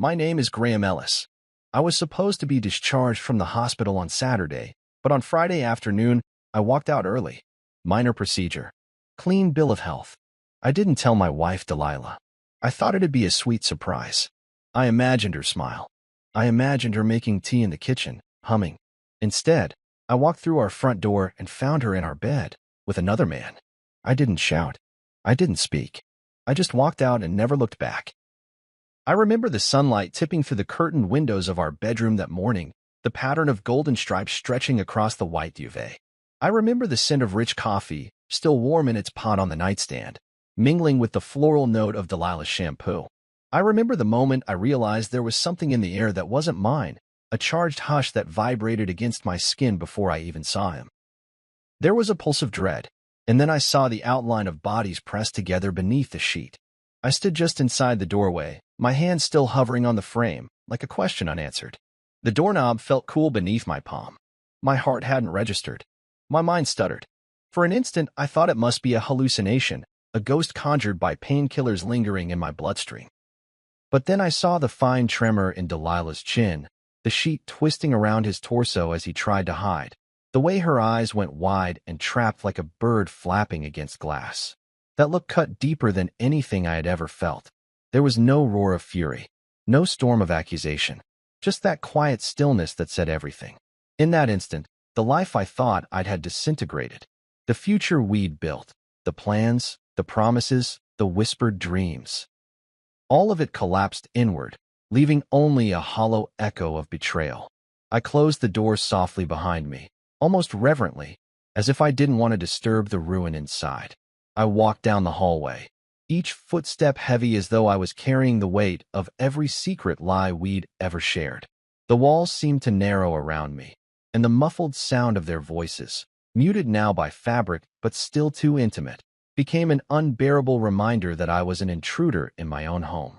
My name is Graham Ellis. I was supposed to be discharged from the hospital on Saturday, but on Friday afternoon, I walked out early. Minor procedure. Clean bill of health. I didn't tell my wife, Delilah. I thought it'd be a sweet surprise. I imagined her smile. I imagined her making tea in the kitchen, humming. Instead, I walked through our front door and found her in our bed, with another man. I didn't shout. I didn't speak. I just walked out and never looked back. I remember the sunlight tipping through the curtained windows of our bedroom that morning, the pattern of golden stripes stretching across the white duvet. I remember the scent of rich coffee, still warm in its pot on the nightstand, mingling with the floral note of Delilah's shampoo. I remember the moment I realized there was something in the air that wasn't mine, a charged hush that vibrated against my skin before I even saw him. There was a pulse of dread, and then I saw the outline of bodies pressed together beneath the sheet. I stood just inside the doorway, my hand still hovering on the frame, like a question unanswered. The doorknob felt cool beneath my palm. My heart hadn't registered. My mind stuttered. For an instant, I thought it must be a hallucination, a ghost conjured by painkillers lingering in my bloodstream. But then I saw the fine tremor in Delilah's chin, the sheet twisting around his torso as he tried to hide, the way her eyes went wide and trapped like a bird flapping against glass. That look cut deeper than anything I had ever felt. There was no roar of fury, no storm of accusation, just that quiet stillness that said everything. In that instant, the life I thought I'd had disintegrated. The future we'd built, the plans, the promises, the whispered dreams. All of it collapsed inward, leaving only a hollow echo of betrayal. I closed the door softly behind me, almost reverently, as if I didn't want to disturb the ruin inside. I walked down the hallway, each footstep heavy as though I was carrying the weight of every secret lie we'd ever shared. The walls seemed to narrow around me, and the muffled sound of their voices, muted now by fabric but still too intimate, became an unbearable reminder that I was an intruder in my own home.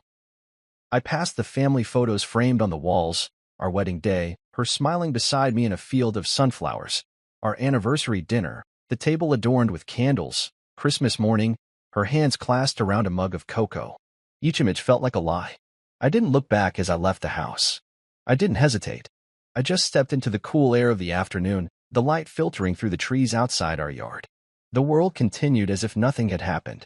I passed the family photos framed on the walls, our wedding day, her smiling beside me in a field of sunflowers, our anniversary dinner, the table adorned with candles, Christmas morning, her hands clasped around a mug of cocoa. Each image felt like a lie. I didn't look back as I left the house. I didn't hesitate. I just stepped into the cool air of the afternoon, the light filtering through the trees outside our yard. The world continued as if nothing had happened.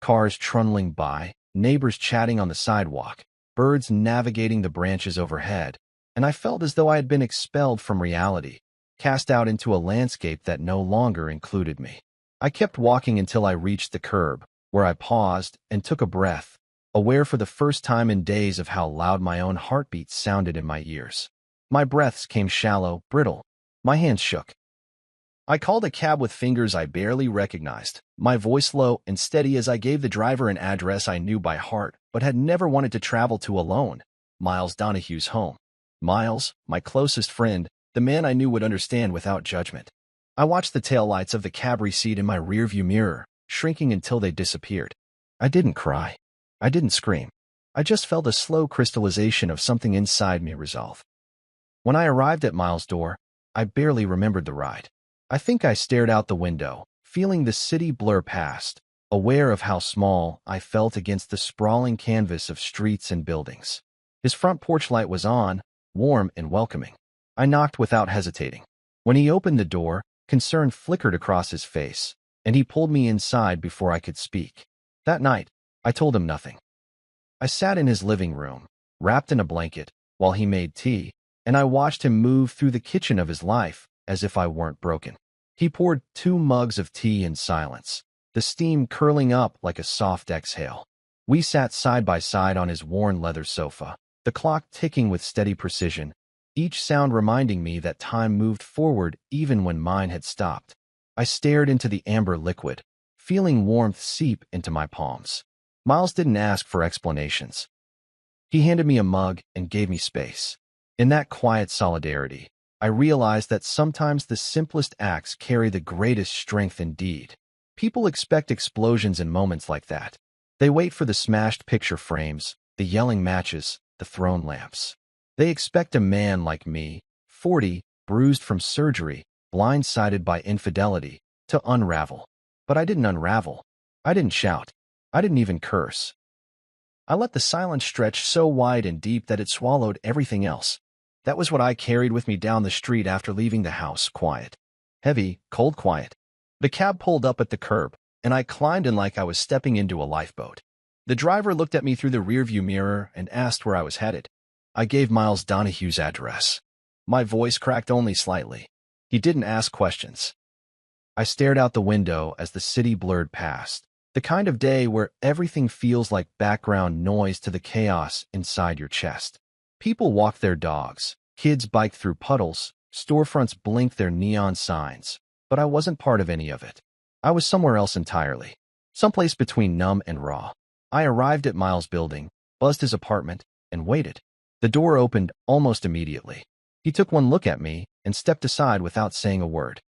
Cars trundling by, neighbors chatting on the sidewalk, birds navigating the branches overhead, and I felt as though I had been expelled from reality, cast out into a landscape that no longer included me. I kept walking until I reached the curb, where I paused and took a breath, aware for the first time in days of how loud my own heartbeat sounded in my ears. My breaths came shallow, brittle. My hands shook. I called a cab with fingers I barely recognized, my voice low and steady as I gave the driver an address I knew by heart but had never wanted to travel to alone, Miles Donahue's home. Miles, my closest friend, the man I knew would understand without judgment. I watched the taillights of the cab recede in my rearview mirror, shrinking until they disappeared. I didn't cry. I didn't scream. I just felt a slow crystallization of something inside me resolve. When I arrived at Miles' door, I barely remembered the ride. I think I stared out the window, feeling the city blur past, aware of how small I felt against the sprawling canvas of streets and buildings. His front porch light was on, warm and welcoming. I knocked without hesitating. When he opened the door, concern flickered across his face, and he pulled me inside before I could speak. That night, I told him nothing. I sat in his living room, wrapped in a blanket, while he made tea, and I watched him move through the kitchen of his life as if I weren't broken. He poured 2 mugs of tea in silence, the steam curling up like a soft exhale. We sat side by side on his worn leather sofa, the clock ticking with steady precision, each sound reminding me that time moved forward even when mine had stopped. I stared into the amber liquid, feeling warmth seep into my palms. Miles didn't ask for explanations. He handed me a mug and gave me space. In that quiet solidarity, I realized that sometimes the simplest acts carry the greatest strength indeed. People expect explosions in moments like that. They wait for the smashed picture frames, the yelling matches, the thrown lamps. They expect a man like me, 40, bruised from surgery, blindsided by infidelity, to unravel. But I didn't unravel. I didn't shout. I didn't even curse. I let the silence stretch so wide and deep that it swallowed everything else. That was what I carried with me down the street after leaving the house, quiet. Heavy, cold quiet. The cab pulled up at the curb, and I climbed in like I was stepping into a lifeboat. The driver looked at me through the rearview mirror and asked where I was headed. I gave Miles Donahue's address. My voice cracked only slightly. He didn't ask questions. I stared out the window as the city blurred past, the kind of day where everything feels like background noise to the chaos inside your chest. People walk their dogs, kids bike through puddles, storefronts blink their neon signs, but I wasn't part of any of it. I was somewhere else entirely, someplace between numb and raw. I arrived at Miles' building, buzzed his apartment, and waited. The door opened almost immediately. He took one look at me and stepped aside without saying a word.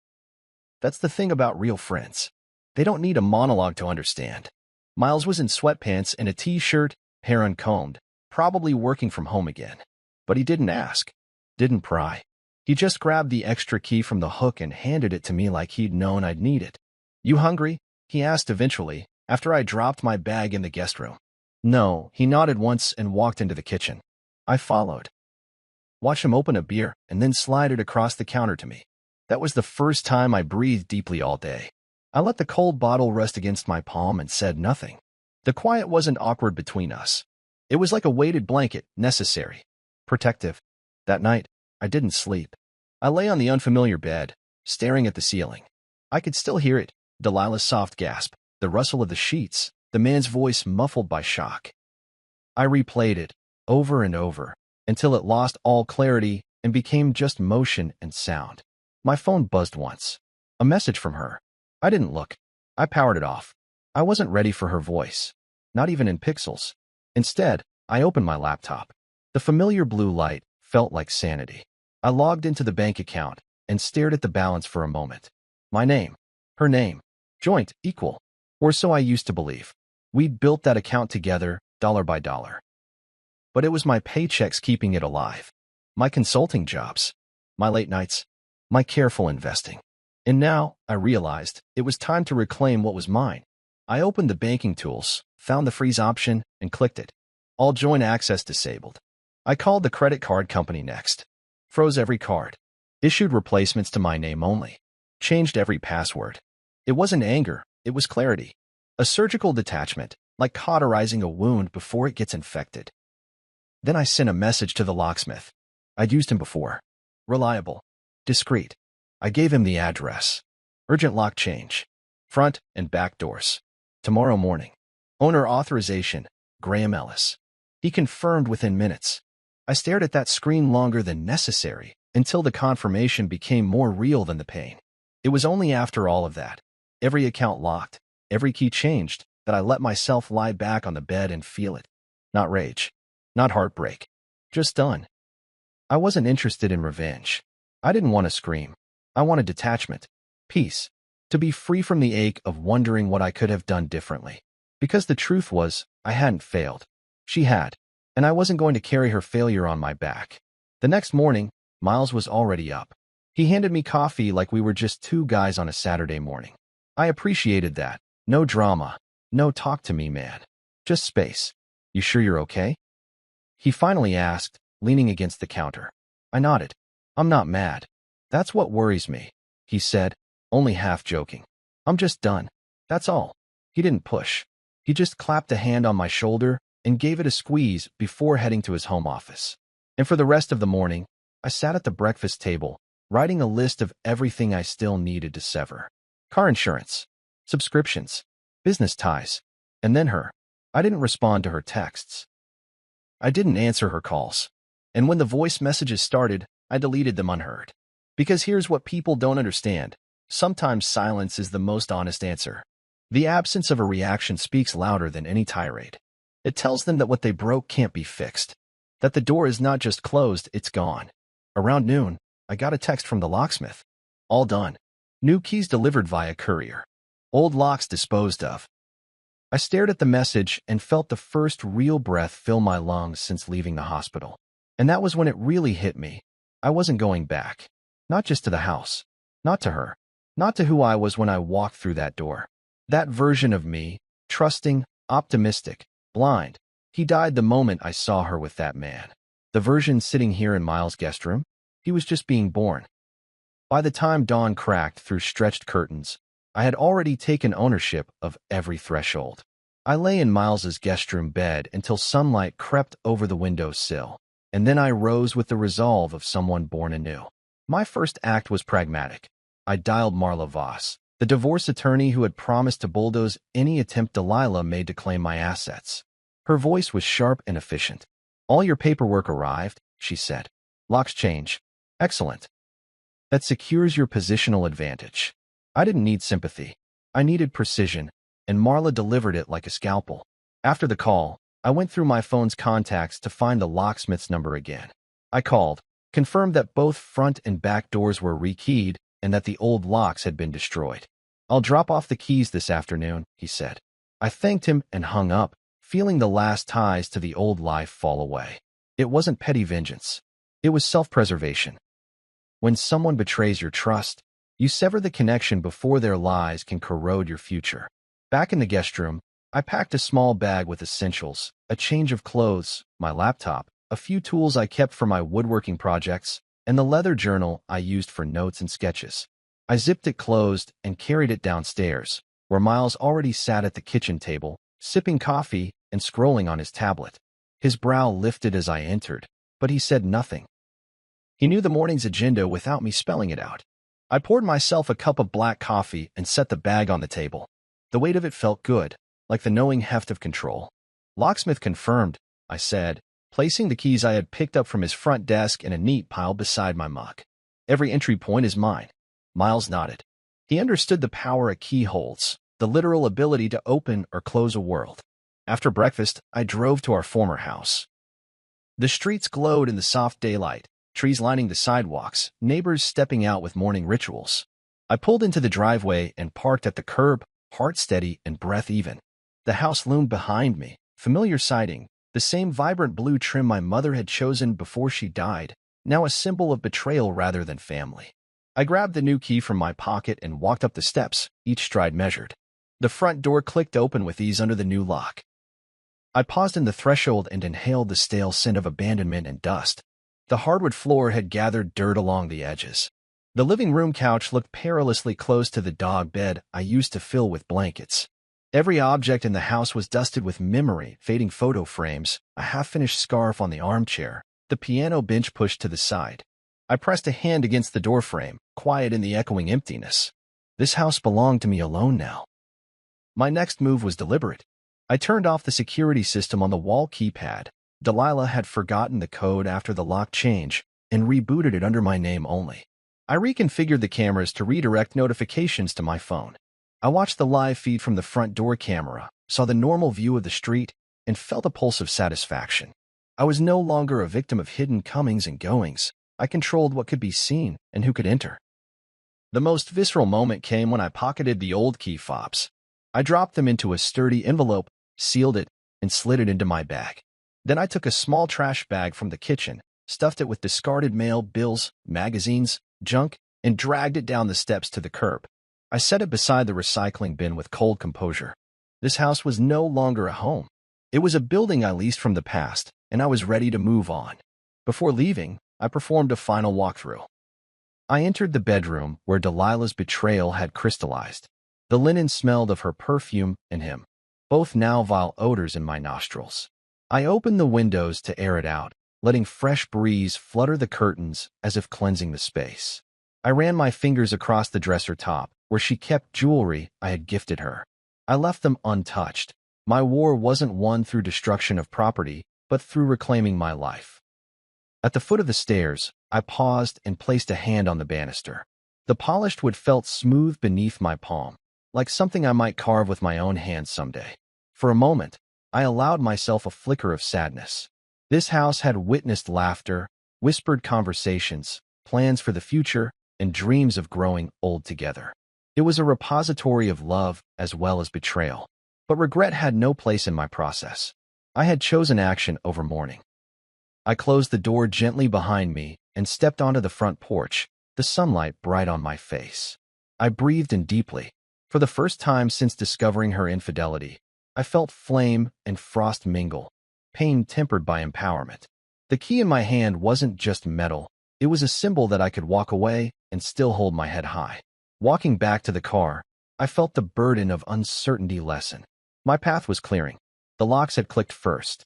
That's the thing about real friends. They don't need a monologue to understand. Miles was in sweatpants and a t-shirt, hair uncombed, probably working from home again. But he didn't ask, didn't pry. He just grabbed the extra key from the hook and handed it to me like he'd known I'd need it. "You hungry?" he asked eventually, after I dropped my bag in the guest room. No, he nodded once and walked into the kitchen. I followed. Watched him open a beer and then slide it across the counter to me. That was the first time I breathed deeply all day. I let the cold bottle rest against my palm and said nothing. The quiet wasn't awkward between us. It was like a weighted blanket, necessary, protective. That night, I didn't sleep. I lay on the unfamiliar bed, staring at the ceiling. I could still hear it, Delilah's soft gasp, the rustle of the sheets, the man's voice muffled by shock. I replayed it, over and over, until it lost all clarity and became just motion and sound. My phone buzzed once. A message from her. I didn't look. I powered it off. I wasn't ready for her voice, not even in pixels. Instead, I opened my laptop. The familiar blue light felt like sanity. I logged into the bank account and stared at the balance for a moment. My name, her name, joint, equal, or so I used to believe. We'd built that account together, dollar by dollar. But it was my paychecks keeping it alive. My consulting jobs, my late nights, my careful investing. And now, I realized, it was time to reclaim what was mine. I opened the banking tools, found the freeze option, and clicked it. All joint access disabled. I called the credit card company next. Froze every card. Issued replacements to my name only. Changed every password. It wasn't anger, it was clarity. A surgical detachment, like cauterizing a wound before it gets infected. Then I sent a message to the locksmith. I'd used him before. Reliable. Discreet. I gave him the address. Urgent lock change. Front and back doors. Tomorrow morning. Owner authorization, Graham Ellis. He confirmed within minutes. I stared at that screen longer than necessary until the confirmation became more real than the pain. It was only after all of that, every account locked, every key changed, that I let myself lie back on the bed and feel it. Not rage. Not heartbreak. Just done. I wasn't interested in revenge. I didn't want to scream. I wanted detachment. Peace. To be free from the ache of wondering what I could have done differently. Because the truth was, I hadn't failed. She had. And I wasn't going to carry her failure on my back. The next morning, Miles was already up. He handed me coffee like we were just two guys on a Saturday morning. I appreciated that. No drama. No talk to me, man. Just space. You sure you're okay? He finally asked, leaning against the counter. I nodded. I'm not mad. That's what worries me, he said, only half joking. I'm just done. That's all. He didn't push. He just clapped a hand on my shoulder and gave it a squeeze before heading to his home office. And for the rest of the morning, I sat at the breakfast table, writing a list of everything I still needed to sever. Car insurance, subscriptions, business ties, and then her. I didn't respond to her texts. I didn't answer her calls. And when the voice messages started, I deleted them unheard. Because here's what people don't understand. Sometimes silence is the most honest answer. The absence of a reaction speaks louder than any tirade. It tells them that what they broke can't be fixed. That the door is not just closed, it's gone. Around noon, I got a text from the locksmith. All done. New keys delivered via courier. Old locks disposed of. I stared at the message and felt the first real breath fill my lungs since leaving the hospital. And that was when it really hit me. I wasn't going back. Not just to the house. Not to her. Not to who I was when I walked through that door. That version of me, trusting, optimistic, blind, He died the moment I saw her with that man. The version sitting here in Miles' guest room? He was just being born. By the time dawn cracked through stretched curtains, I had already taken ownership of every threshold. I lay in Miles's guest room bed until sunlight crept over the windowsill, and then I rose with the resolve of someone born anew. My first act was pragmatic. I dialed Marla Voss, the divorce attorney who had promised to bulldoze any attempt Delilah made to claim my assets. Her voice was sharp and efficient. "All your paperwork arrived," she said. "Locks change. Excellent. That secures your positional advantage." I didn't need sympathy. I needed precision, and Marla delivered it like a scalpel. After the call, I went through my phone's contacts to find the locksmith's number again. I called, confirmed that both front and back doors were rekeyed and that the old locks had been destroyed. "I'll drop off the keys this afternoon," he said. I thanked him and hung up, feeling the last ties to the old life fall away. It wasn't petty vengeance. It was self-preservation. When someone betrays your trust, you sever the connection before their lies can corrode your future. Back in the guest room, I packed a small bag with essentials, a change of clothes, my laptop, a few tools I kept for my woodworking projects, and the leather journal I used for notes and sketches. I zipped it closed and carried it downstairs, where Miles already sat at the kitchen table, sipping coffee and scrolling on his tablet. His brow lifted as I entered, but he said nothing. He knew the morning's agenda without me spelling it out. I poured myself a cup of black coffee and set the bag on the table. The weight of it felt good, like the knowing heft of control. "Locksmith confirmed," I said, placing the keys I had picked up from his front desk in a neat pile beside my mug. "Every entry point is mine." Miles nodded. He understood the power a key holds, the literal ability to open or close a world. After breakfast, I drove to our former house. The streets glowed in the soft daylight, trees lining the sidewalks, neighbors stepping out with morning rituals. I pulled into the driveway and parked at the curb, heart steady and breath even. The house loomed behind me, familiar sighting, the same vibrant blue trim my mother had chosen before she died, now a symbol of betrayal rather than family. I grabbed the new key from my pocket and walked up the steps, each stride measured. The front door clicked open with ease under the new lock. I paused in the threshold and inhaled the stale scent of abandonment and dust. The hardwood floor had gathered dirt along the edges. The living room couch looked perilously close to the dog bed I used to fill with blankets. Every object in the house was dusted with memory, fading photo frames, a half-finished scarf on the armchair, the piano bench pushed to the side. I pressed a hand against the doorframe, quiet in the echoing emptiness. This house belonged to me alone now. My next move was deliberate. I turned off the security system on the wall keypad. Delilah had forgotten the code after the lock change and rebooted it under my name only. I reconfigured the cameras to redirect notifications to my phone. I watched the live feed from the front door camera, saw the normal view of the street, and felt a pulse of satisfaction. I was no longer a victim of hidden comings and goings. I controlled what could be seen and who could enter. The most visceral moment came when I pocketed the old key fobs. I dropped them into a sturdy envelope, sealed it, and slid it into my bag. Then I took a small trash bag from the kitchen, stuffed it with discarded mail, bills, magazines, junk, and dragged it down the steps to the curb. I set it beside the recycling bin with cold composure. This house was no longer a home. It was a building I leased from the past, and I was ready to move on. Before leaving, I performed a final walkthrough. I entered the bedroom where Delilah's betrayal had crystallized. The linen smelled of her perfume and him, both now vile odors in my nostrils. I opened the windows to air it out, letting fresh breeze flutter the curtains as if cleansing the space. I ran my fingers across the dresser top, where she kept jewelry I had gifted her. I left them untouched. My war wasn't won through destruction of property, but through reclaiming my life. At the foot of the stairs, I paused and placed a hand on the banister. The polished wood felt smooth beneath my palm, like something I might carve with my own hands someday. For a moment, I allowed myself a flicker of sadness. This house had witnessed laughter, whispered conversations, plans for the future, and dreams of growing old together. It was a repository of love as well as betrayal. But regret had no place in my process. I had chosen action over mourning. I closed the door gently behind me and stepped onto the front porch, the sunlight bright on my face. I breathed in deeply. For the first time since discovering her infidelity, I felt flame and frost mingle. pain tempered by empowerment. The key in my hand wasn't just metal. It was a symbol that I could walk away and still hold my head high. Walking back to the car, I felt the burden of uncertainty lessen. My path was clearing. The locks had clicked first,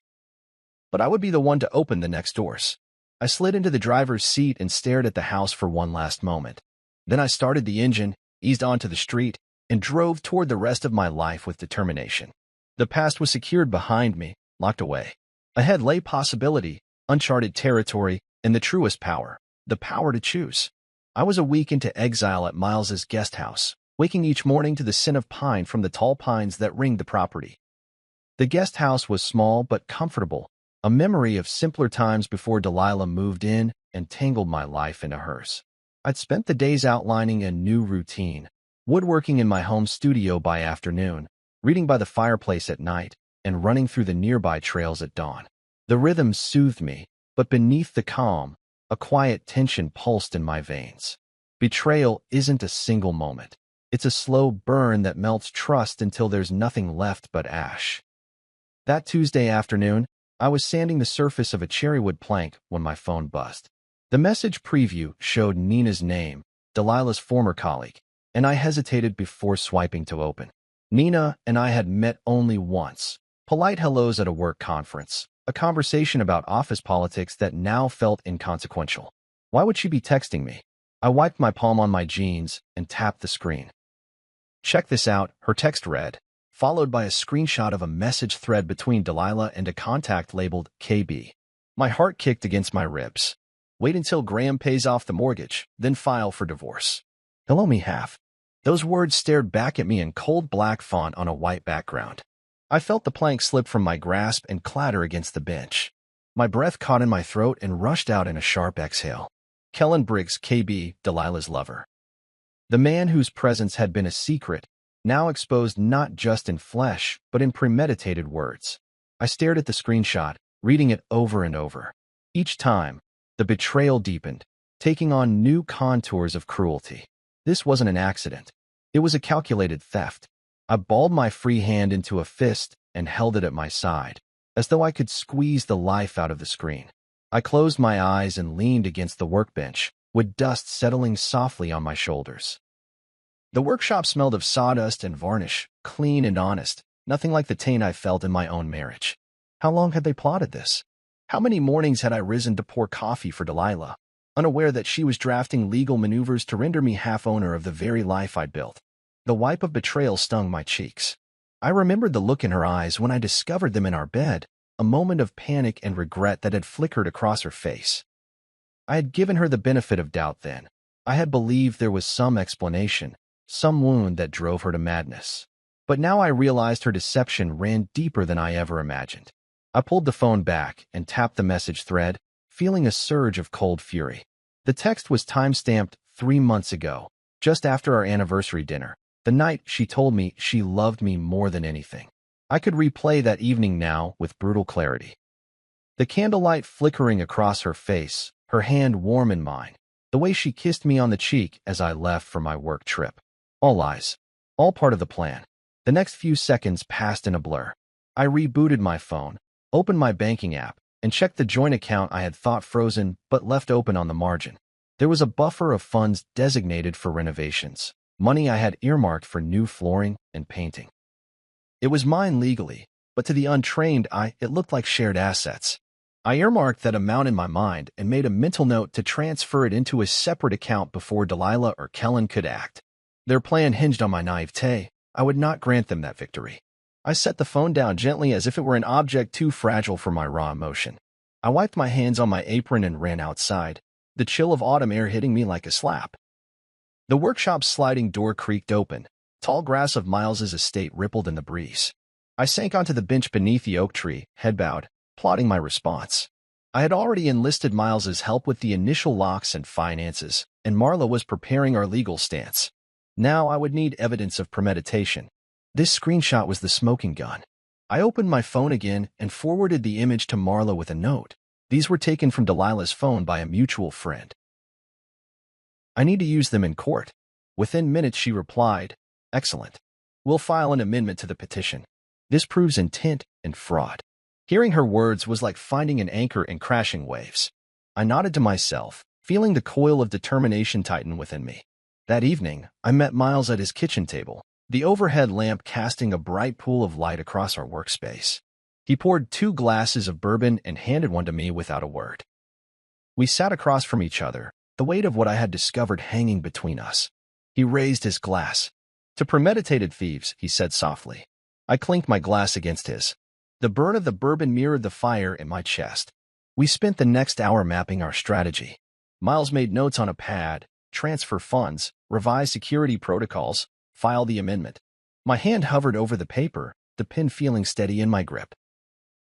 but I would be the one to open the next doors. I slid into the driver's seat and stared at the house for one last moment. Then I started the engine, eased onto the street, and drove toward the rest of my life with determination. The past was secured behind me, locked away. Ahead lay possibility, uncharted territory, and the truest power, the power to choose. I was a week into exile at Miles's guest house, waking each morning to the scent of pine from the tall pines that ringed the property. The guest house was small but comfortable, a memory of simpler times before Delilah moved in and tangled my life into hers. I'd spent the days outlining a new routine, woodworking in my home studio by afternoon, reading by the fireplace at night, and running through the nearby trails at dawn. The rhythm soothed me, but beneath the calm, a quiet tension pulsed in my veins. Betrayal isn't a single moment. It's a slow burn that melts trust until there's nothing left but ash. That Tuesday afternoon, I was sanding the surface of a cherrywood plank when my phone buzzed. The message preview showed Nina's name, Delilah's former colleague, and I hesitated before swiping to open. Nina and I had met only once. Polite hellos at a work conference, a conversation about office politics that now felt inconsequential. Why would she be texting me? I wiped my palm on my jeans and tapped the screen. "Check this out," her text read, followed by a screenshot of a message thread between Delilah and a contact labeled KB. My heart kicked against my ribs. "Wait until Graham pays off the mortgage, then file for divorce. He'll owe me half." Those words stared back at me in cold black font on a white background. I felt the plank slip from my grasp and clatter against the bench. My breath caught in my throat and rushed out in a sharp exhale. Kellen Briggs, KB, Delilah's lover. The man whose presence had been a secret, now exposed not just in flesh, but in premeditated words. I stared at the screenshot, reading it over and over. Each time, the betrayal deepened, taking on new contours of cruelty. This wasn't an accident. It was a calculated theft. I balled my free hand into a fist and held it at my side, as though I could squeeze the life out of the screen. I closed my eyes and leaned against the workbench, with dust settling softly on my shoulders. The workshop smelled of sawdust and varnish, clean and honest, nothing like the taint I felt in my own marriage. How long had they plotted this? How many mornings had I risen to pour coffee for Delilah, unaware that she was drafting legal maneuvers to render me half-owner of the very life I'd built? The wipe of betrayal stung my cheeks. I remembered the look in her eyes when I discovered them in our bed, a moment of panic and regret that had flickered across her face. I had given her the benefit of doubt then. I had believed there was some explanation, some wound that drove her to madness. But now I realized her deception ran deeper than I ever imagined. I pulled the phone back and tapped the message thread, feeling a surge of cold fury. The text was time-stamped 3 months ago, just after our anniversary dinner, the night she told me she loved me more than anything. I could replay that evening now with brutal clarity. The candlelight flickering across her face, her hand warm in mine, the way she kissed me on the cheek as I left for my work trip. All lies. All part of the plan. The next few seconds passed in a blur. I rebooted my phone, opened my banking app, and checked the joint account I had thought frozen but left open on the margin. There was a buffer of funds designated for renovations, money I had earmarked for new flooring and painting. It was mine legally, but to the untrained eye, it looked like shared assets. I earmarked that amount in my mind and made a mental note to transfer it into a separate account before Delilah or Kellen could act. Their plan hinged on my naivete. I would not grant them that victory. I set the phone down gently as if it were an object too fragile for my raw emotion. I wiped my hands on my apron and ran outside, the chill of autumn air hitting me like a slap. The workshop's sliding door creaked open. Tall grass of Miles's estate rippled in the breeze. I sank onto the bench beneath the oak tree, head bowed, plotting my response. I had already enlisted Miles's help with the initial locks and finances, and Marla was preparing our legal stance. Now I would need evidence of premeditation. This screenshot was the smoking gun. I opened my phone again and forwarded the image to Marla with a note. These were taken from Delilah's phone by a mutual friend. "I need to use them in court." Within minutes she replied, "Excellent. We'll file an amendment to the petition. This proves intent and fraud." Hearing her words was like finding an anchor in crashing waves. I nodded to myself, feeling the coil of determination tighten within me. That evening, I met Miles at his kitchen table, the overhead lamp casting a bright pool of light across our workspace. He poured 2 glasses of bourbon and handed one to me without a word. We sat across from each other, the weight of what I had discovered hanging between us. He raised his glass. "To premeditated thieves," he said softly. I clinked my glass against his. The burn of the bourbon mirrored the fire in my chest. We spent the next hour mapping our strategy. Miles made notes on a pad: transfer funds, revise security protocols, file the amendment. My hand hovered over the paper, the pen feeling steady in my grip.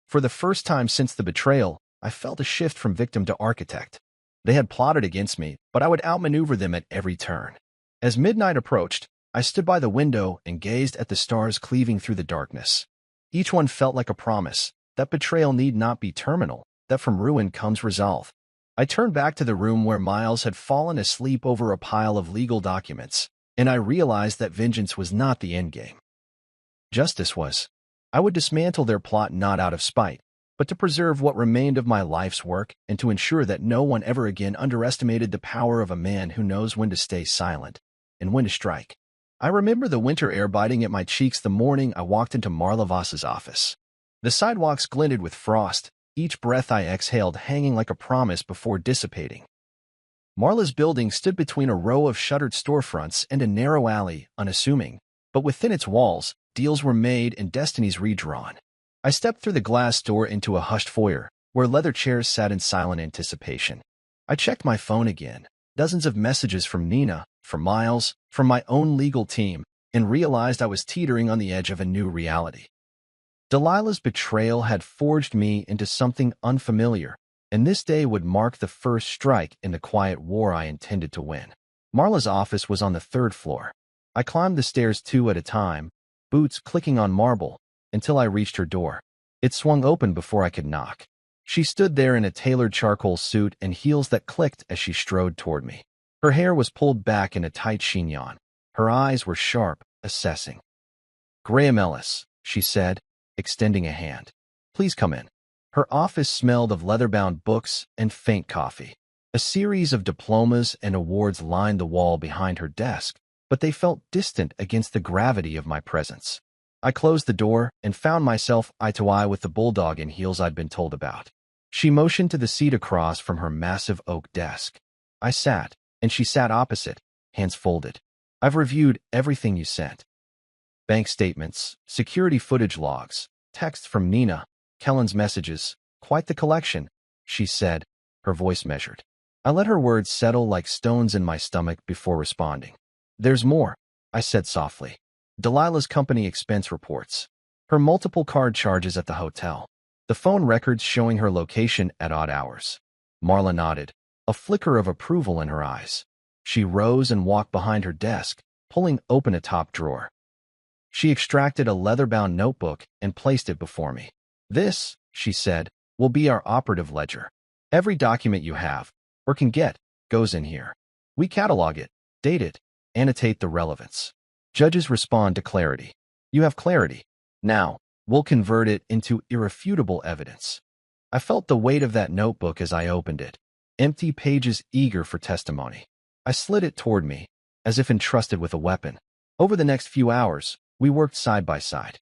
For the first time since the betrayal, I felt a shift from victim to architect. They had plotted against me, but I would outmaneuver them at every turn. As midnight approached, I stood by the window and gazed at the stars cleaving through the darkness. Each one felt like a promise that betrayal need not be terminal, that from ruin comes resolve. I turned back to the room where Miles had fallen asleep over a pile of legal documents, and I realized that vengeance was not the endgame. Justice was. I would dismantle their plot not out of spite, but to preserve what remained of my life's work and to ensure that no one ever again underestimated the power of a man who knows when to stay silent and when to strike. I remember the winter air biting at my cheeks the morning I walked into Marla Voss's office. The sidewalks glinted with frost, each breath I exhaled hanging like a promise before dissipating. Marla's building stood between a row of shuttered storefronts and a narrow alley, unassuming, but within its walls, deals were made and destinies redrawn. I stepped through the glass door into a hushed foyer, where leather chairs sat in silent anticipation. I checked my phone again, dozens of messages from Nina, from Miles, from my own legal team, and realized I was teetering on the edge of a new reality. Delilah's betrayal had forged me into something unfamiliar, and this day would mark the first strike in the quiet war I intended to win. Marla's office was on the 3rd floor. I climbed the stairs 2 at a time, boots clicking on marble, until I reached her door. It swung open before I could knock. She stood there in a tailored charcoal suit and heels that clicked as she strode toward me. Her hair was pulled back in a tight chignon. Her eyes were sharp, assessing. "Graham Ellis," she said, extending a hand. "Please come in." Her office smelled of leather-bound books and faint coffee. A series of diplomas and awards lined the wall behind her desk, but they felt distant against the gravity of my presence. I closed the door and found myself eye-to-eye with the bulldog in heels I'd been told about. She motioned to the seat across from her massive oak desk. I sat, and she sat opposite, hands folded. "I've reviewed everything you sent. Bank statements, security footage logs, texts from Nina, Kellen's messages, quite the collection," she said, her voice measured. I let her words settle like stones in my stomach before responding. "There's more," I said softly. "Delilah's company expense reports, her multiple card charges at the hotel, the phone records showing her location at odd hours." Marla nodded, a flicker of approval in her eyes. She rose and walked behind her desk, pulling open a top drawer. She extracted a leather-bound notebook and placed it before me. "This," she said, "will be our operative ledger. Every document you have, or can get, goes in here. We catalog it, date it, annotate the relevance. Judges respond to clarity. You have clarity. Now, we'll convert it into irrefutable evidence." I felt the weight of that notebook as I opened it, empty pages eager for testimony. I slid it toward me, as if entrusted with a weapon. Over the next few hours, we worked side by side.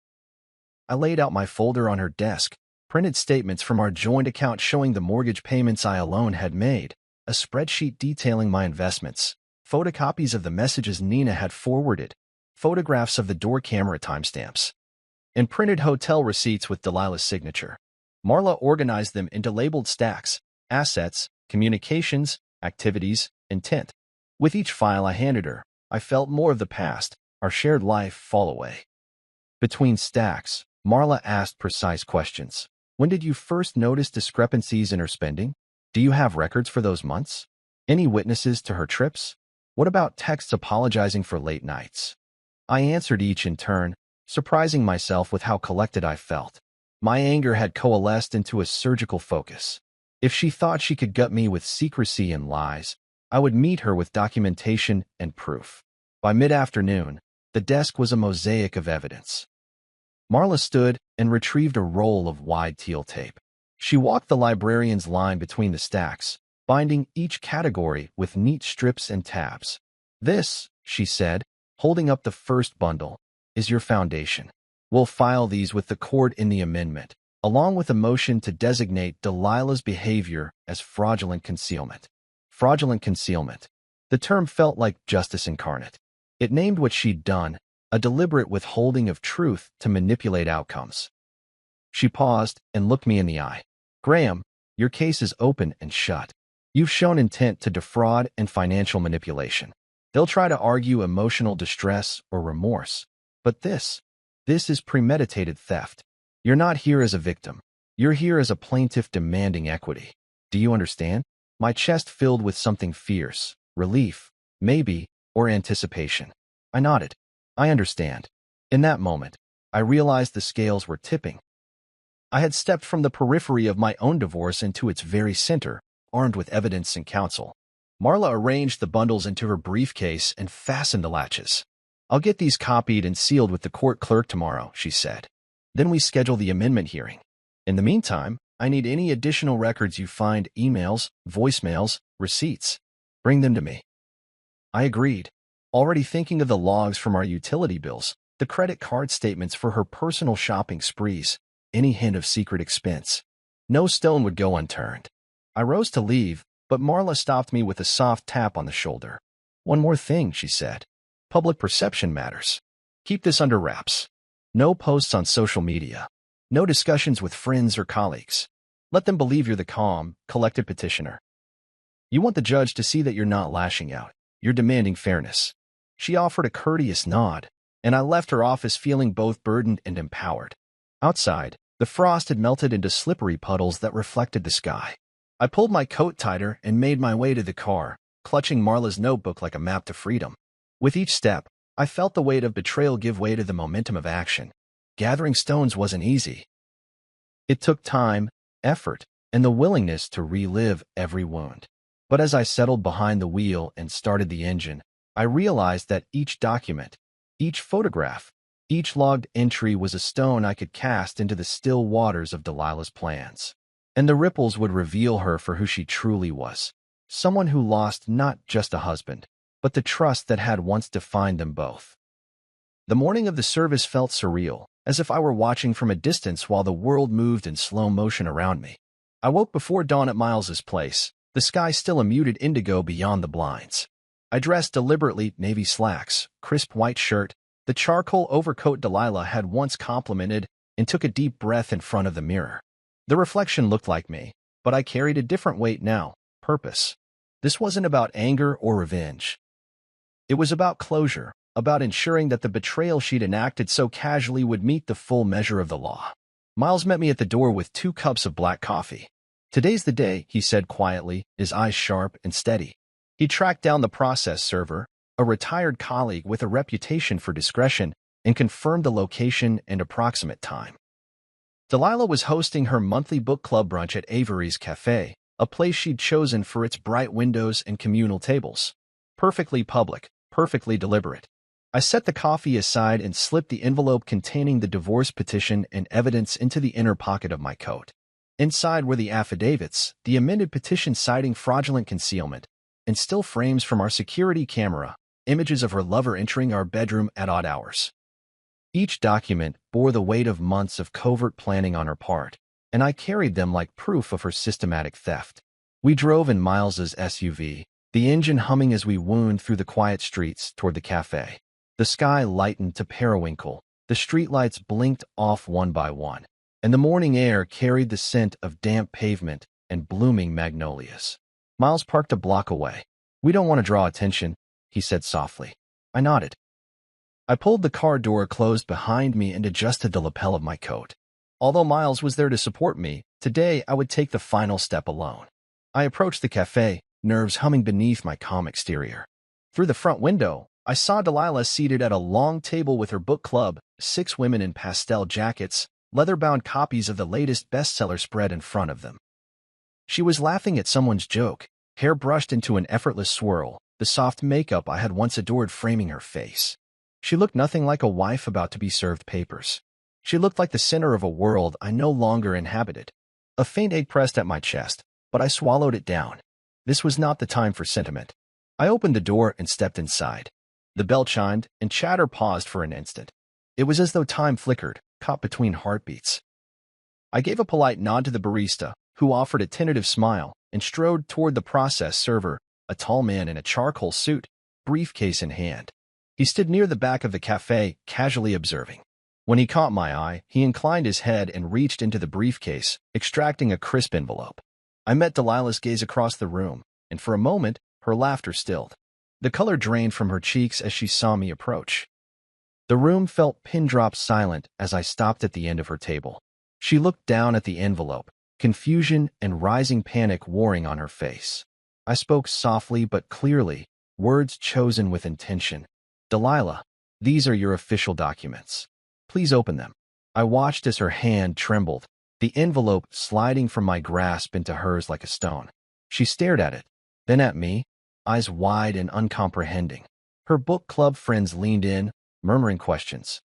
I laid out my folder on her desk, printed statements from our joint account showing the mortgage payments I alone had made, a spreadsheet detailing my investments, photocopies of the messages Nina had forwarded, photographs of the door camera timestamps, and printed hotel receipts with Delilah's signature. Marla organized them into labeled stacks: assets, communications, activities, intent. With each file I handed her, I felt more of the past, our shared life, fall away. Between stacks, Marla asked precise questions. "When did you first notice discrepancies in her spending? Do you have records for those months? Any witnesses to her trips? What about texts apologizing for late nights?" I answered each in turn, surprising myself with how collected I felt. My anger had coalesced into a surgical focus. If she thought she could gut me with secrecy and lies, I would meet her with documentation and proof. By mid-afternoon, the desk was a mosaic of evidence. Marla stood and retrieved a roll of wide teal tape. She walked the librarian's line between the stacks, binding each category with neat strips and tabs. "This," she said, holding up the first bundle, "is your foundation. We'll file these with the court in the amendment, along with a motion to designate Delilah's behavior as fraudulent concealment." Fraudulent concealment. The term felt like justice incarnate. It named what she'd done, a deliberate withholding of truth to manipulate outcomes. She paused and looked me in the eye. "Graham, your case is open and shut. You've shown intent to defraud and financial manipulation. They'll try to argue emotional distress or remorse. But this is premeditated theft. You're not here as a victim. You're here as a plaintiff demanding equity. Do you understand?" My chest filled with something fierce, relief, maybe, or anticipation. I nodded. "I understand." In that moment, I realized the scales were tipping. I had stepped from the periphery of my own divorce into its very center, armed with evidence and counsel. Marla arranged the bundles into her briefcase and fastened the latches. "I'll get these copied and sealed with the court clerk tomorrow," she said. "Then we schedule the amendment hearing. In the meantime, I need any additional records you find, emails, voicemails, receipts. Bring them to me." I agreed, already thinking of the logs from our utility bills, the credit card statements for her personal shopping sprees, any hint of secret expense. No stone would go unturned. I rose to leave, but Marla stopped me with a soft tap on the shoulder. "One more thing," she said. "Public perception matters. Keep this under wraps. No posts on social media. No discussions with friends or colleagues. Let them believe you're the calm, collected petitioner. You want the judge to see that you're not lashing out. You're demanding fairness." She offered a courteous nod, and I left her office feeling both burdened and empowered. Outside, the frost had melted into slippery puddles that reflected the sky. I pulled my coat tighter and made my way to the car, clutching Marla's notebook like a map to freedom. With each step, I felt the weight of betrayal give way to the momentum of action. Gathering stones wasn't easy. It took time, effort, and the willingness to relive every wound. But as I settled behind the wheel and started the engine, I realized that each document, each photograph, each logged entry was a stone I could cast into the still waters of Delilah's plans. And the ripples would reveal her for who she truly was. Someone who lost not just a husband, but the trust that had once defined them both. The morning of the service felt surreal, as if I were watching from a distance while the world moved in slow motion around me. I woke before dawn at Miles's place, the sky still a muted indigo beyond the blinds. I dressed deliberately, navy slacks, crisp white shirt, the charcoal overcoat Delilah had once complimented, and took a deep breath in front of the mirror. The reflection looked like me, but I carried a different weight now, purpose. This wasn't about anger or revenge. It was about closure, about ensuring that the betrayal she'd enacted so casually would meet the full measure of the law. Miles met me at the door with 2 cups of black coffee. "Today's the day," he said quietly, his eyes sharp and steady. He tracked down the process server, a retired colleague with a reputation for discretion, and confirmed the location and approximate time. Delilah was hosting her monthly book club brunch at Avery's Cafe, a place she'd chosen for its bright windows and communal tables. Perfectly public, perfectly deliberate. I set the coffee aside and slipped the envelope containing the divorce petition and evidence into the inner pocket of my coat. Inside were the affidavits, the amended petition citing fraudulent concealment, and still frames from our security camera, images of her lover entering our bedroom at odd hours. Each document bore the weight of months of covert planning on her part, and I carried them like proof of her systematic theft. We drove in Miles's SUV, the engine humming as we wound through the quiet streets toward the cafe. The sky lightened to periwinkle, the streetlights blinked off one by one, and the morning air carried the scent of damp pavement and blooming magnolias. Miles parked a block away. "We don't want to draw attention," he said softly. I nodded. I pulled the car door closed behind me and adjusted the lapel of my coat. Although Miles was there to support me, today I would take the final step alone. I approached the cafe, nerves humming beneath my calm exterior. Through the front window, I saw Delilah seated at a long table with her book club, 6 women in pastel jackets, leather-bound copies of the latest bestseller spread in front of them. She was laughing at someone's joke, hair brushed into an effortless swirl, the soft makeup I had once adored framing her face. She looked nothing like a wife about to be served papers. She looked like the center of a world I no longer inhabited. A faint ache pressed at my chest, but I swallowed it down. This was not the time for sentiment. I opened the door and stepped inside. The bell chimed, and chatter paused for an instant. It was as though time flickered, caught between heartbeats. I gave a polite nod to the barista, who offered a tentative smile, and strode toward the process server, a tall man in a charcoal suit, briefcase in hand. He stood near the back of the cafe, casually observing. When he caught my eye, he inclined his head and reached into the briefcase, extracting a crisp envelope. I met Delilah's gaze across the room, and for a moment, her laughter stilled. The color drained from her cheeks as she saw me approach. The room felt pin-drop silent as I stopped at the end of her table. She looked down at the envelope, confusion and rising panic warring on her face. I spoke softly but clearly, words chosen with intention. Delilah, these are your official documents. Please open them. I watched as her hand trembled, the envelope sliding from my grasp into hers like a stone. She stared at it, then at me, eyes wide and uncomprehending. Her book club friends leaned in, murmuring questions.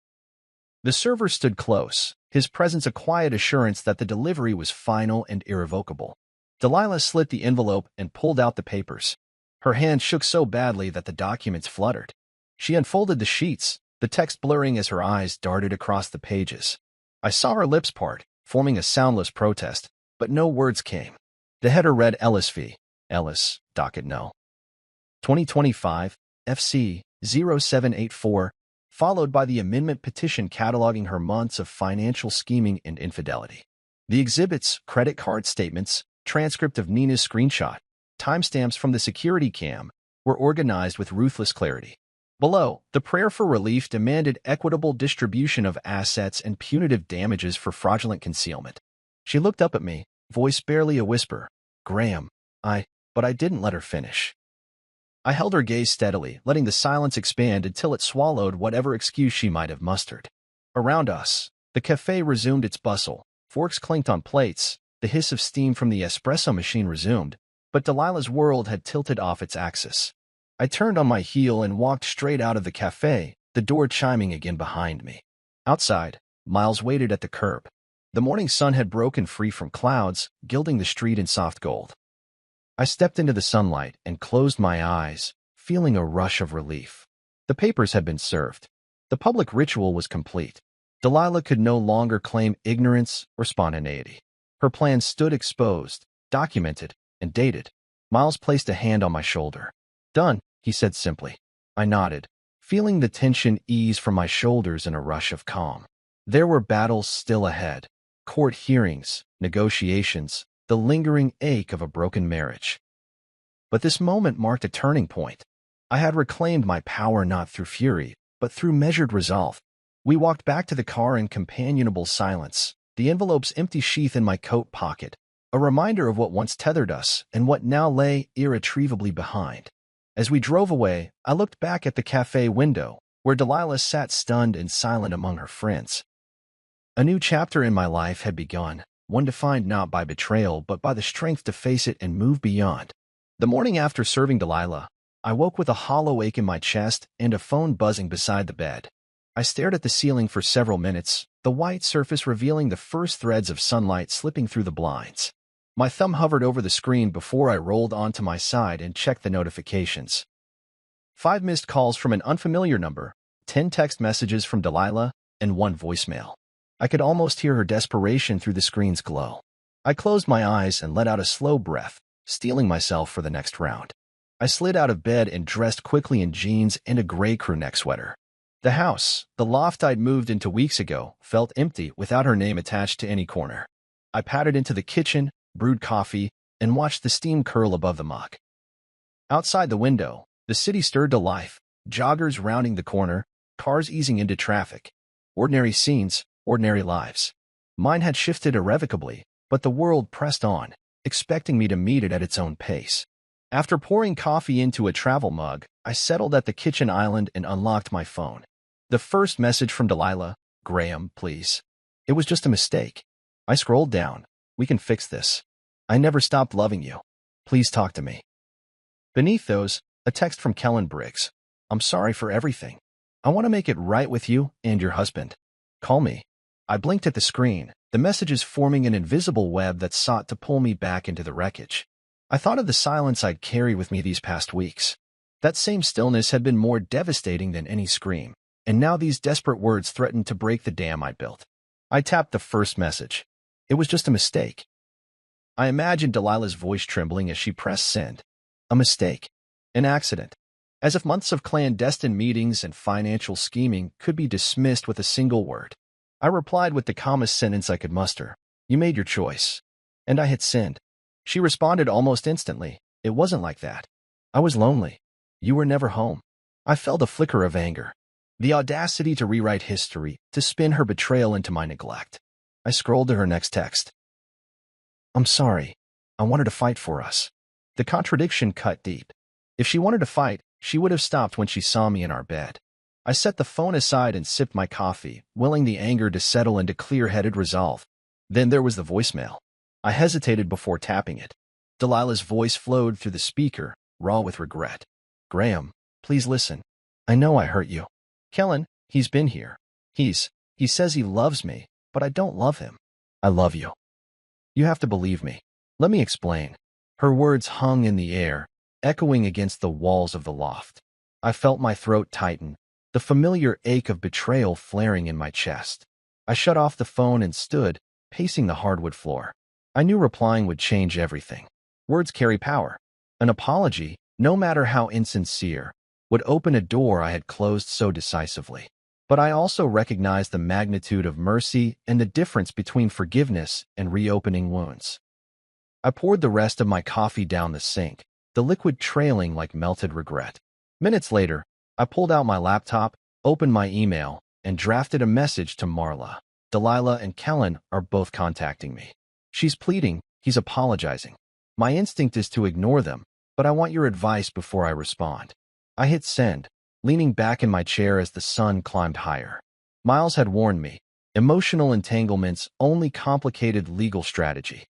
The server stood close, his presence a quiet assurance that the delivery was final and irrevocable. Delilah slit the envelope and pulled out the papers. Her hand shook so badly that the documents fluttered. She unfolded the sheets, the text blurring as her eyes darted across the pages. I saw her lips part, forming a soundless protest, but no words came. The header read Ellis v. Ellis, docket no. 2025, FC 0784, followed by the amendment petition cataloging her months of financial scheming and infidelity. The exhibits, credit card statements, transcript of Nina's screenshot, timestamps from the security cam, were organized with ruthless clarity. Below, the prayer for relief demanded equitable distribution of assets and punitive damages for fraudulent concealment. She looked up at me, voice barely a whisper. Graham, but I didn't let her finish. I held her gaze steadily, letting the silence expand until it swallowed whatever excuse she might have mustered. Around us, the cafe resumed its bustle. Forks clinked on plates, the hiss of steam from the espresso machine resumed, but Delilah's world had tilted off its axis. I turned on my heel and walked straight out of the cafe, the door chiming again behind me. Outside, Miles waited at the curb. The morning sun had broken free from clouds, gilding the street in soft gold. I stepped into the sunlight and closed my eyes, feeling a rush of relief. The papers had been served. The public ritual was complete. Delilah could no longer claim ignorance or spontaneity. Her plan stood exposed, documented, and dated. Miles placed a hand on my shoulder. Done, he said simply. I nodded, feeling the tension ease from my shoulders in a rush of calm. There were battles still ahead. Court hearings, negotiations, the lingering ache of a broken marriage. But this moment marked a turning point. I had reclaimed my power not through fury, but through measured resolve. We walked back to the car in companionable silence, the envelope's empty sheath in my coat pocket, a reminder of what once tethered us and what now lay irretrievably behind. As we drove away, I looked back at the cafe window, where Delilah sat stunned and silent among her friends. A new chapter in my life had begun, one defined not by betrayal but by the strength to face it and move beyond. The morning after serving Delilah, I woke with a hollow ache in my chest and a phone buzzing beside the bed. I stared at the ceiling for several minutes, the white surface revealing the first threads of sunlight slipping through the blinds. My thumb hovered over the screen before I rolled onto my side and checked the notifications. 5 missed calls from an unfamiliar number, 10 text messages from Delilah, and 1 voicemail. I could almost hear her desperation through the screen's glow. I closed my eyes and let out a slow breath, steeling myself for the next round. I slid out of bed and dressed quickly in jeans and a gray crew neck sweater. The house, the loft I'd moved into weeks ago, felt empty without her name attached to any corner. I pattered into the kitchen, brewed coffee, and watched the steam curl above the mug. Outside the window, the city stirred to life, joggers rounding the corner, cars easing into traffic. Ordinary scenes, ordinary lives. Mine had shifted irrevocably, but the world pressed on, expecting me to meet it at its own pace. After pouring coffee into a travel mug, I settled at the kitchen island and unlocked my phone. The first message from Delilah, Graham, please. It was just a mistake. I scrolled down. We can fix this. I never stopped loving you. Please talk to me. Beneath those, a text from Kellen Briggs. I'm sorry for everything. I want to make it right with you and your husband. Call me. I blinked at the screen, the messages forming an invisible web that sought to pull me back into the wreckage. I thought of the silence I'd carried with me these past weeks. That same stillness had been more devastating than any scream, and now these desperate words threatened to break the dam I'd built. I tapped the first message. It was just a mistake. I imagined Delilah's voice trembling as she pressed send. A mistake. An accident. As if months of clandestine meetings and financial scheming could be dismissed with a single word. I replied with the calmest sentence I could muster. You made your choice. And I hit send. She responded almost instantly. It wasn't like that. I was lonely. You were never home. I felt a flicker of anger. The audacity to rewrite history, to spin her betrayal into my neglect. I scrolled to her next text. I'm sorry. I wanted to fight for us. The contradiction cut deep. If she wanted to fight, she would have stopped when she saw me in our bed. I set the phone aside and sipped my coffee, willing the anger to settle into clear-headed resolve. Then there was the voicemail. I hesitated before tapping it. Delilah's voice flowed through the speaker, raw with regret. Graham, please listen. I know I hurt you. Kellen, he's been here. He says he loves me, but I don't love him. I love you. You have to believe me. Let me explain. Her words hung in the air, echoing against the walls of the loft. I felt my throat tighten, the familiar ache of betrayal flaring in my chest. I shut off the phone and stood, pacing the hardwood floor. I knew replying would change everything. Words carry power. An apology, no matter how insincere, would open a door I had closed so decisively. But I also recognized the magnitude of mercy and the difference between forgiveness and reopening wounds. I poured the rest of my coffee down the sink, the liquid trailing like melted regret. Minutes later, I pulled out my laptop, opened my email, and drafted a message to Marla. Delilah and Kellen are both contacting me. She's pleading, he's apologizing. My instinct is to ignore them, but I want your advice before I respond. I hit send, leaning back in my chair as the sun climbed higher. Miles had warned me, emotional entanglements only complicated legal strategy.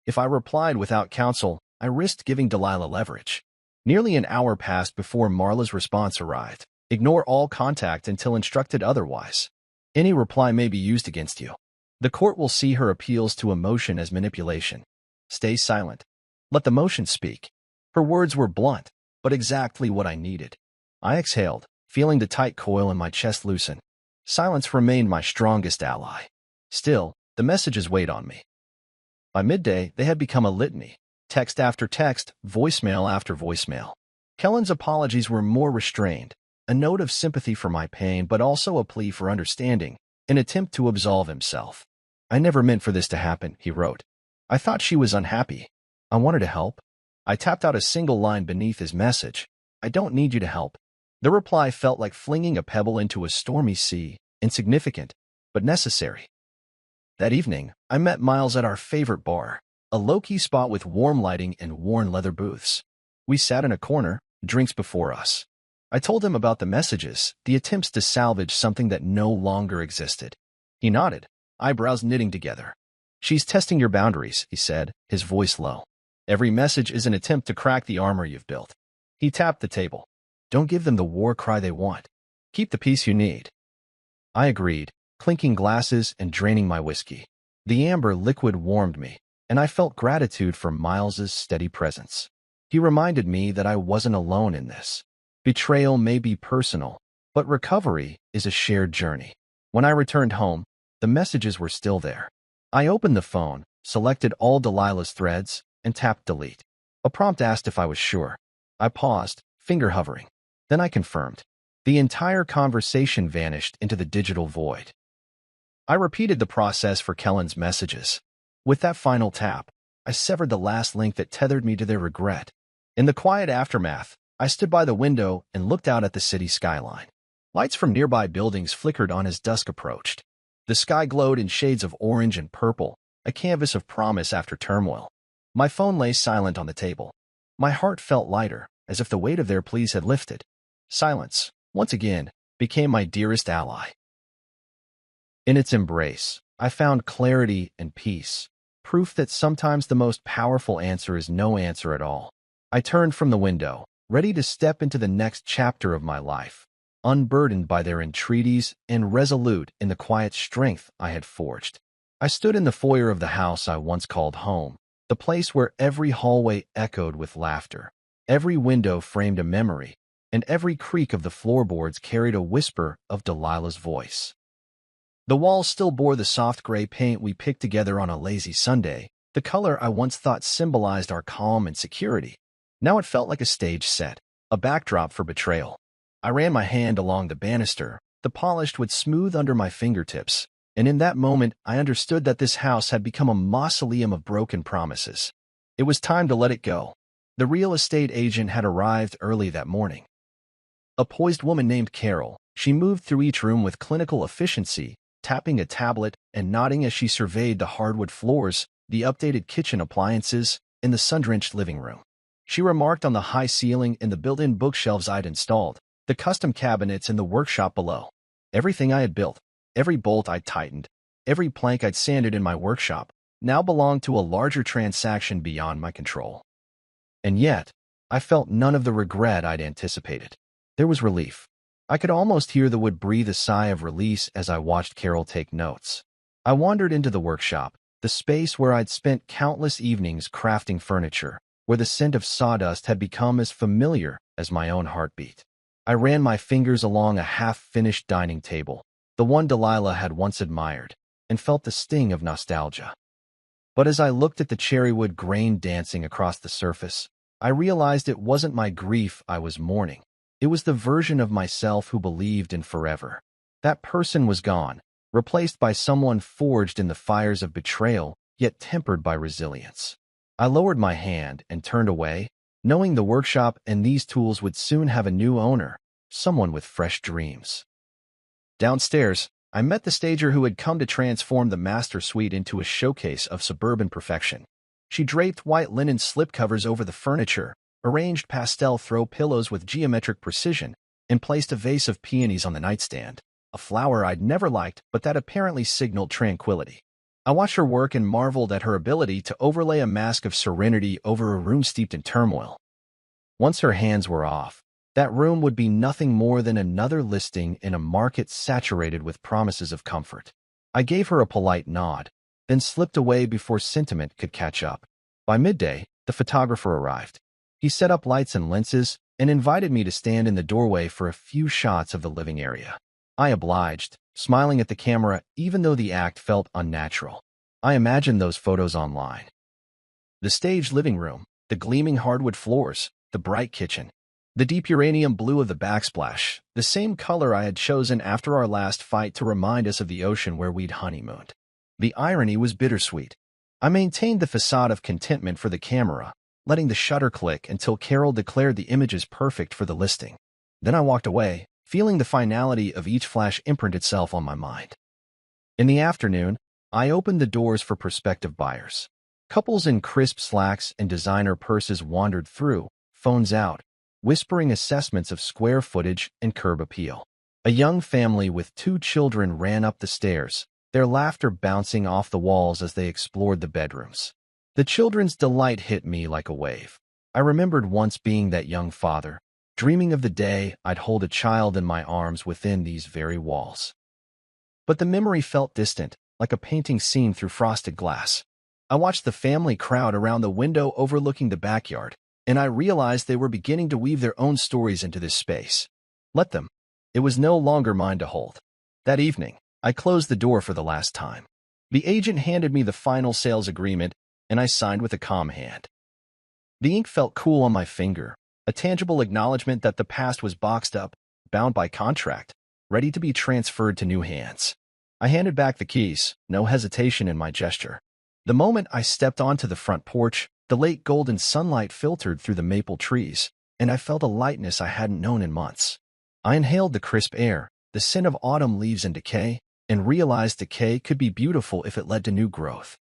If I replied without counsel, I risked giving Delilah leverage. Nearly an hour passed before Marla's response arrived. Ignore all contact until instructed otherwise. Any reply may be used against you. The court will see her appeals to emotion as manipulation. Stay silent. Let the motion speak. Her words were blunt, but exactly what I needed. I exhaled, feeling the tight coil in my chest loosen. Silence remained my strongest ally. Still, the messages weighed on me. By midday, they had become a litany. Text after text, voicemail after voicemail. Kellen's apologies were more restrained, a note of sympathy for my pain, but also a plea for understanding, an attempt to absolve himself. I never meant for this to happen, he wrote. I thought she was unhappy. I wanted to help. I tapped out a single line beneath his message. I don't need you to help. The reply felt like flinging a pebble into a stormy sea, insignificant, but necessary. That evening, I met Miles at our favorite bar, a low-key spot with warm lighting and worn leather booths. We sat in a corner, drinks before us. I told him about the messages, the attempts to salvage something that no longer existed. He nodded, eyebrows knitting together. She's testing your boundaries, he said, his voice low. Every message is an attempt to crack the armor you've built. He tapped the table. Don't give them the war cry they want. Keep the peace you need. I agreed, clinking glasses and draining my whiskey. The amber liquid warmed me, and I felt gratitude for Miles's steady presence. He reminded me that I wasn't alone in this. Betrayal may be personal, but recovery is a shared journey. When I returned home, the messages were still there. I opened the phone, selected all Delilah's threads, and tapped delete. A prompt asked if I was sure. I paused, finger hovering. Then I confirmed. The entire conversation vanished into the digital void. I repeated the process for Kellen's messages. With that final tap, I severed the last link that tethered me to their regret. In the quiet aftermath, I stood by the window and looked out at the city skyline. Lights from nearby buildings flickered on as dusk approached. The sky glowed in shades of orange and purple, a canvas of promise after turmoil. My phone lay silent on the table. My heart felt lighter, as if the weight of their pleas had lifted. Silence, once again, became my dearest ally. In its embrace, I found clarity and peace, proof that sometimes the most powerful answer is no answer at all. I turned from the window, ready to step into the next chapter of my life. unburdened by their entreaties and resolute in the quiet strength I had forged. I stood in the foyer of the house I once called home, the place where every hallway echoed with laughter, every window framed a memory, and every creak of the floorboards carried a whisper of Delilah's voice. The walls still bore the soft gray paint we picked together on a lazy Sunday, the color I once thought symbolized our calm and security. Now it felt like a stage set, a backdrop for betrayal. I ran my hand along the banister, the polished wood smooth under my fingertips, and in that moment I understood that this house had become a mausoleum of broken promises. It was time to let it go. The real estate agent had arrived early that morning. A poised woman named Carol, she moved through each room with clinical efficiency, tapping a tablet and nodding as she surveyed the hardwood floors, the updated kitchen appliances, and the sun-drenched living room. She remarked on the high ceiling and the built-in bookshelves I'd installed, the custom cabinets in the workshop below. Everything I had built, every bolt I'd tightened, every plank I'd sanded in my workshop, now belonged to a larger transaction beyond my control. And yet, I felt none of the regret I'd anticipated. There was relief. I could almost hear the wood breathe a sigh of release as I watched Carol take notes. I wandered into the workshop, the space where I'd spent countless evenings crafting furniture, where the scent of sawdust had become as familiar as my own heartbeat. I ran my fingers along a half-finished dining table, the one Delilah had once admired, and felt the sting of nostalgia. But as I looked at the cherrywood grain dancing across the surface, I realized it wasn't my grief I was mourning. It was the version of myself who believed in forever. That person was gone, replaced by someone forged in the fires of betrayal, yet tempered by resilience. I lowered my hand and turned away, knowing the workshop and these tools would soon have a new owner, someone with fresh dreams. Downstairs, I met the stager who had come to transform the master suite into a showcase of suburban perfection. She draped white linen slipcovers over the furniture, arranged pastel throw pillows with geometric precision, and placed a vase of peonies on the nightstand, a flower I'd never liked but that apparently signaled tranquility. I watched her work and marveled at her ability to overlay a mask of serenity over a room steeped in turmoil. Once her hands were off, that room would be nothing more than another listing in a market saturated with promises of comfort. I gave her a polite nod, then slipped away before sentiment could catch up. By midday, the photographer arrived. He set up lights and lenses and invited me to stand in the doorway for a few shots of the living area. I obliged, smiling at the camera even though the act felt unnatural. I imagined those photos online. The staged living room, the gleaming hardwood floors, the bright kitchen, the deep uranium blue of the backsplash, the same color I had chosen after our last fight to remind us of the ocean where we'd honeymooned. The irony was bittersweet. I maintained the facade of contentment for the camera, letting the shutter click until Carol declared the images perfect for the listing. Then I walked away, feeling the finality of each flash imprint itself on my mind. In the afternoon, I opened the doors for prospective buyers. Couples in crisp slacks and designer purses wandered through, phones out, whispering assessments of square footage and curb appeal. A young family with 2 children ran up the stairs, their laughter bouncing off the walls as they explored the bedrooms. The children's delight hit me like a wave. I remembered once being that young father, dreaming of the day I'd hold a child in my arms within these very walls. But the memory felt distant, like a painting seen through frosted glass. I watched the family crowd around the window overlooking the backyard, and I realized they were beginning to weave their own stories into this space. Let them. It was no longer mine to hold. That evening, I closed the door for the last time. The agent handed me the final sales agreement, and I signed with a calm hand. The ink felt cool on my finger, a tangible acknowledgement that the past was boxed up, bound by contract, ready to be transferred to new hands. I handed back the keys, no hesitation in my gesture. The moment I stepped onto the front porch, the late golden sunlight filtered through the maple trees, and I felt a lightness I hadn't known in months. I inhaled the crisp air, the scent of autumn leaves and decay, and realized decay could be beautiful if it led to new growth.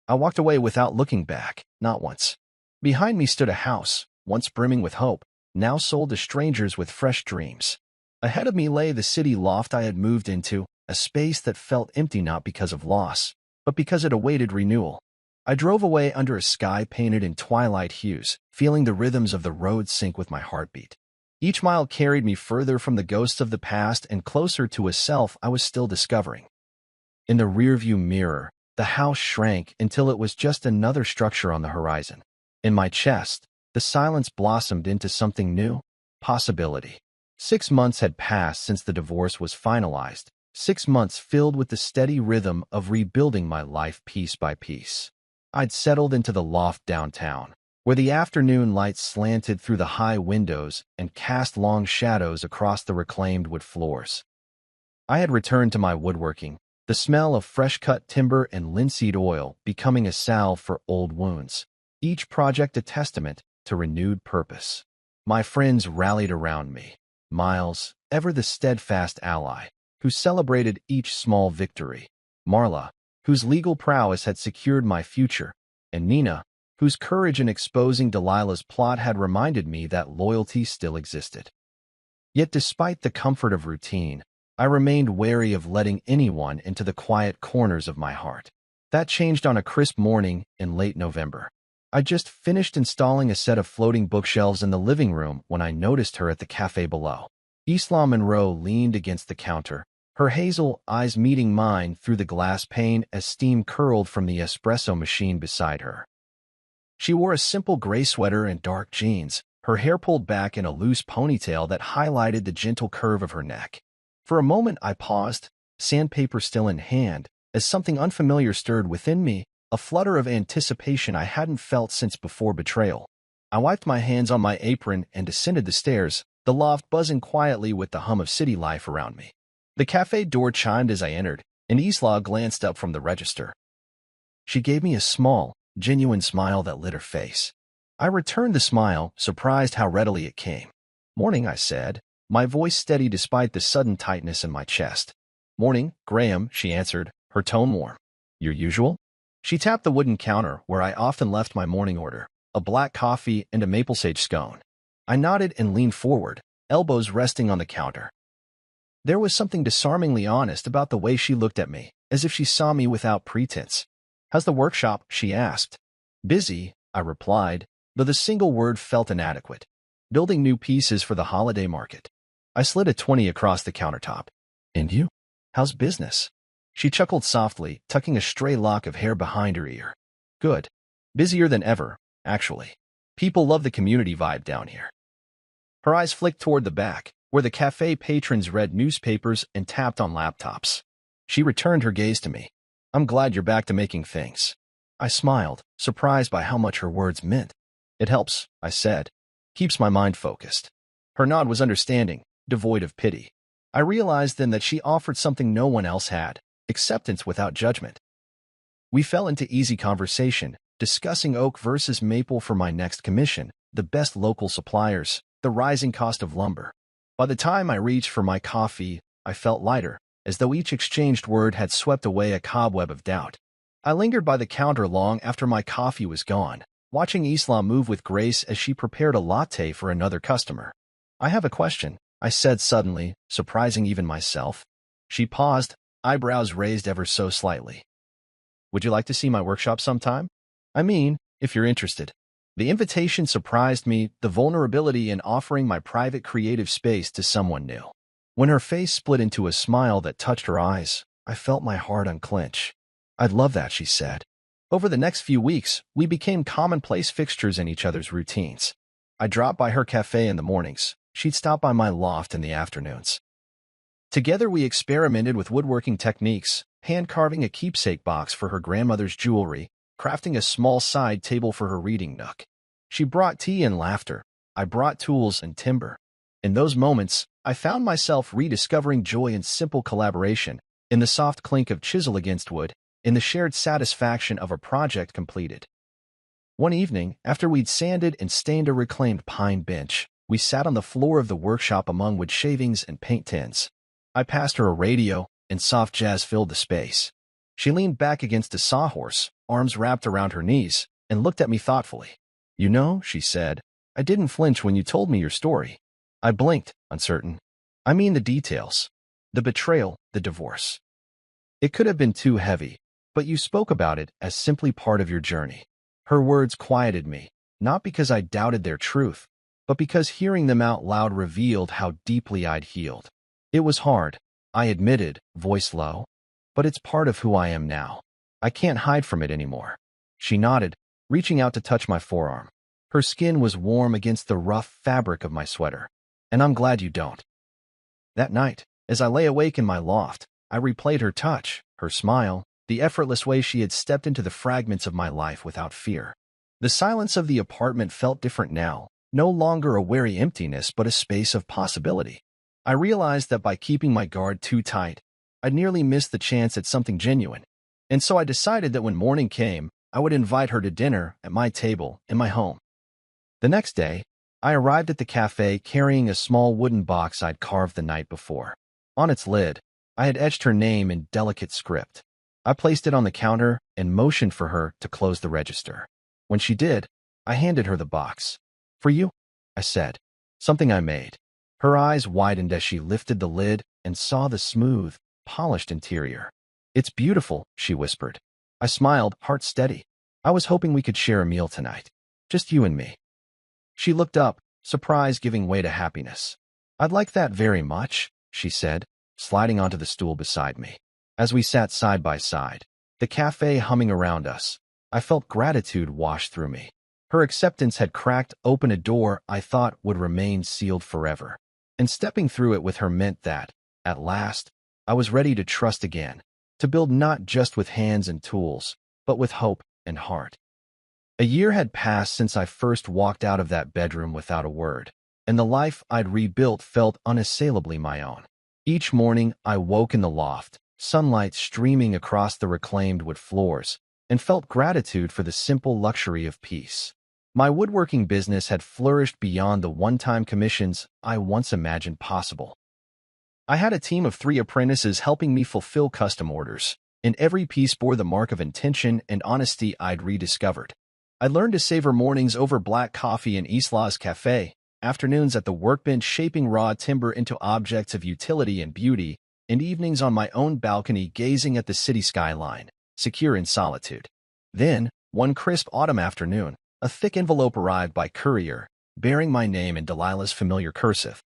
I walked away without looking back, not once. Behind me stood a house, once brimming with hope, now sold to strangers with fresh dreams. Ahead of me lay the city loft I had moved into, a space that felt empty not because of loss, but because it awaited renewal. I drove away under a sky painted in twilight hues, feeling the rhythms of the road sync with my heartbeat. Each mile carried me further from the ghosts of the past and closer to a self I was still discovering. In the rearview mirror, the house shrank until it was just another structure on the horizon. In my chest, the silence blossomed into something new: possibility. 6 months had passed since the divorce was finalized, 6 months filled with the steady rhythm of rebuilding my life piece by piece. I'd settled into the loft downtown, where the afternoon light slanted through the high windows and cast long shadows across the reclaimed wood floors. I had returned to my woodworking, the smell of fresh-cut timber and linseed oil becoming a salve for old wounds, each project a testament to renewed purpose. My friends rallied around me. Miles, ever the steadfast ally, who celebrated each small victory. Marla, whose legal prowess had secured my future. And Nina, whose courage in exposing Delilah's plot had reminded me that loyalty still existed. Yet despite the comfort of routine, I remained wary of letting anyone into the quiet corners of my heart. That changed on a crisp morning in late November. I just finished installing a set of floating bookshelves in the living room when I noticed her at the cafe below. Isla Monroe leaned against the counter, her hazel eyes meeting mine through the glass pane as steam curled from the espresso machine beside her. She wore a simple gray sweater and dark jeans, her hair pulled back in a loose ponytail that highlighted the gentle curve of her neck. For a moment I paused, sandpaper still in hand, as something unfamiliar stirred within me, a flutter of anticipation I hadn't felt since before betrayal. I wiped my hands on my apron and descended the stairs, the loft buzzing quietly with the hum of city life around me. The cafe door chimed as I entered, and Isla glanced up from the register. She gave me a small, genuine smile that lit her face. I returned the smile, surprised how readily it came. "Morning," I said, my voice steady despite the sudden tightness in my chest. "Morning, Graham," she answered, her tone warm. "Your usual?" She tapped the wooden counter where I often left my morning order, a black coffee and a maple sage scone. I nodded and leaned forward, elbows resting on the counter. There was something disarmingly honest about the way she looked at me, as if she saw me without pretense. "How's the workshop?" she asked. "Busy," I replied, though the single word felt inadequate. "Building new pieces for the holiday market." I slid a 20 across the countertop. "And you? How's business?" She chuckled softly, tucking a stray lock of hair behind her ear. "Good. Busier than ever, actually. People love the community vibe down here." Her eyes flicked toward the back, where the cafe patrons read newspapers and tapped on laptops. She returned her gaze to me. "I'm glad you're back to making things." I smiled, surprised by how much her words meant. "It helps," I said. "Keeps my mind focused." Her nod was understanding, devoid of pity. I realized then that she offered something no one else had: acceptance without judgment. We fell into easy conversation, discussing oak versus maple for my next commission, the best local suppliers, the rising cost of lumber. By the time I reached for my coffee, I felt lighter, as though each exchanged word had swept away a cobweb of doubt. I lingered by the counter long after my coffee was gone, watching Isla move with grace as she prepared a latte for another customer. "I have a question," I said suddenly, surprising even myself. She paused, eyebrows raised ever so slightly. "Would you like to see my workshop sometime? I mean, if you're interested." The invitation surprised me, the vulnerability in offering my private creative space to someone new. When her face split into a smile that touched her eyes, I felt my heart unclench. "I'd love that," she said. Over the next few weeks, we became commonplace fixtures in each other's routines. I dropped by her cafe in the mornings. She'd stop by my loft in the afternoons. Together we experimented with woodworking techniques, hand-carving a keepsake box for her grandmother's jewelry, crafting a small side table for her reading nook. She brought tea and laughter. I brought tools and timber. In those moments, I found myself rediscovering joy in simple collaboration, in the soft clink of chisel against wood, in the shared satisfaction of a project completed. One evening, after we'd sanded and stained a reclaimed pine bench, we sat on the floor of the workshop among wood shavings and paint tins. I passed her a radio, and soft jazz filled the space. She leaned back against a sawhorse, arms wrapped around her knees, and looked at me thoughtfully. "You know," she said, "I didn't flinch when you told me your story." I blinked, uncertain. "I mean the details. The betrayal, the divorce. It could have been too heavy, but you spoke about it as simply part of your journey." Her words quieted me, not because I doubted their truth, but because hearing them out loud revealed how deeply I'd healed. It was hard, I admitted, voice low, but it's part of who I am now. I can't hide from it anymore. She nodded, reaching out to touch my forearm. Her skin was warm against the rough fabric of my sweater. And I'm glad you don't. That night, as I lay awake in my loft, I replayed her touch, her smile, the effortless way she had stepped into the fragments of my life without fear. The silence of the apartment felt different now, no longer a weary emptiness but a space of possibility. I realized that by keeping my guard too tight, I'd nearly missed the chance at something genuine. And so I decided that when morning came, I would invite her to dinner at my table in my home. The next day, I arrived at the cafe carrying a small wooden box I'd carved the night before. On its lid, I had etched her name in delicate script. I placed it on the counter and motioned for her to close the register. When she did, I handed her the box. "For you," I said, "something I made." Her eyes widened as she lifted the lid and saw the smooth, polished interior. "It's beautiful," she whispered. I smiled, heart steady. "I was hoping we could share a meal tonight. Just you and me." She looked up, surprise giving way to happiness. "I'd like that very much," she said, sliding onto the stool beside me. As we sat side by side, the cafe humming around us, I felt gratitude wash through me. Her acceptance had cracked open a door I thought would remain sealed forever. And stepping through it with her meant that, at last, I was ready to trust again, to build not just with hands and tools, but with hope and heart. A year had passed since I first walked out of that bedroom without a word, and the life I'd rebuilt felt unassailably my own. Each morning, I woke in the loft, sunlight streaming across the reclaimed wood floors, and felt gratitude for the simple luxury of peace. My woodworking business had flourished beyond the one-time commissions I once imagined possible. I had a team of 3 apprentices helping me fulfill custom orders, and every piece bore the mark of intention and honesty I'd rediscovered. I learned to savor mornings over black coffee in Isla's cafe, afternoons at the workbench shaping raw timber into objects of utility and beauty, and evenings on my own balcony gazing at the city skyline, secure in solitude. Then, one crisp autumn afternoon, a thick envelope arrived by courier, bearing my name in Delilah's familiar cursive.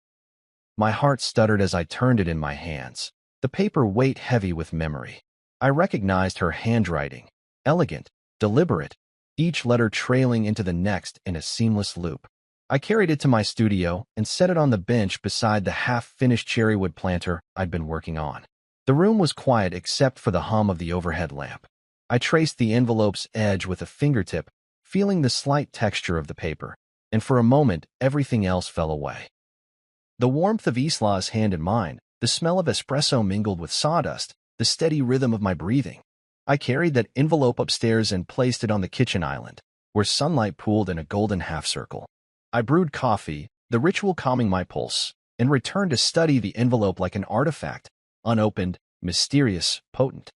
My heart stuttered as I turned it in my hands, the paper weight heavy with memory. I recognized her handwriting, elegant, deliberate, each letter trailing into the next in a seamless loop. I carried it to my studio and set it on the bench beside the half-finished cherrywood planter I'd been working on. The room was quiet except for the hum of the overhead lamp. I traced the envelope's edge with a fingertip, feeling the slight texture of the paper, and for a moment everything else fell away. The warmth of Isla's hand in mine, the smell of espresso mingled with sawdust, the steady rhythm of my breathing. I carried that envelope upstairs and placed it on the kitchen island, where sunlight pooled in a golden half-circle. I brewed coffee, the ritual calming my pulse, and returned to study the envelope like an artifact, unopened, mysterious, potent.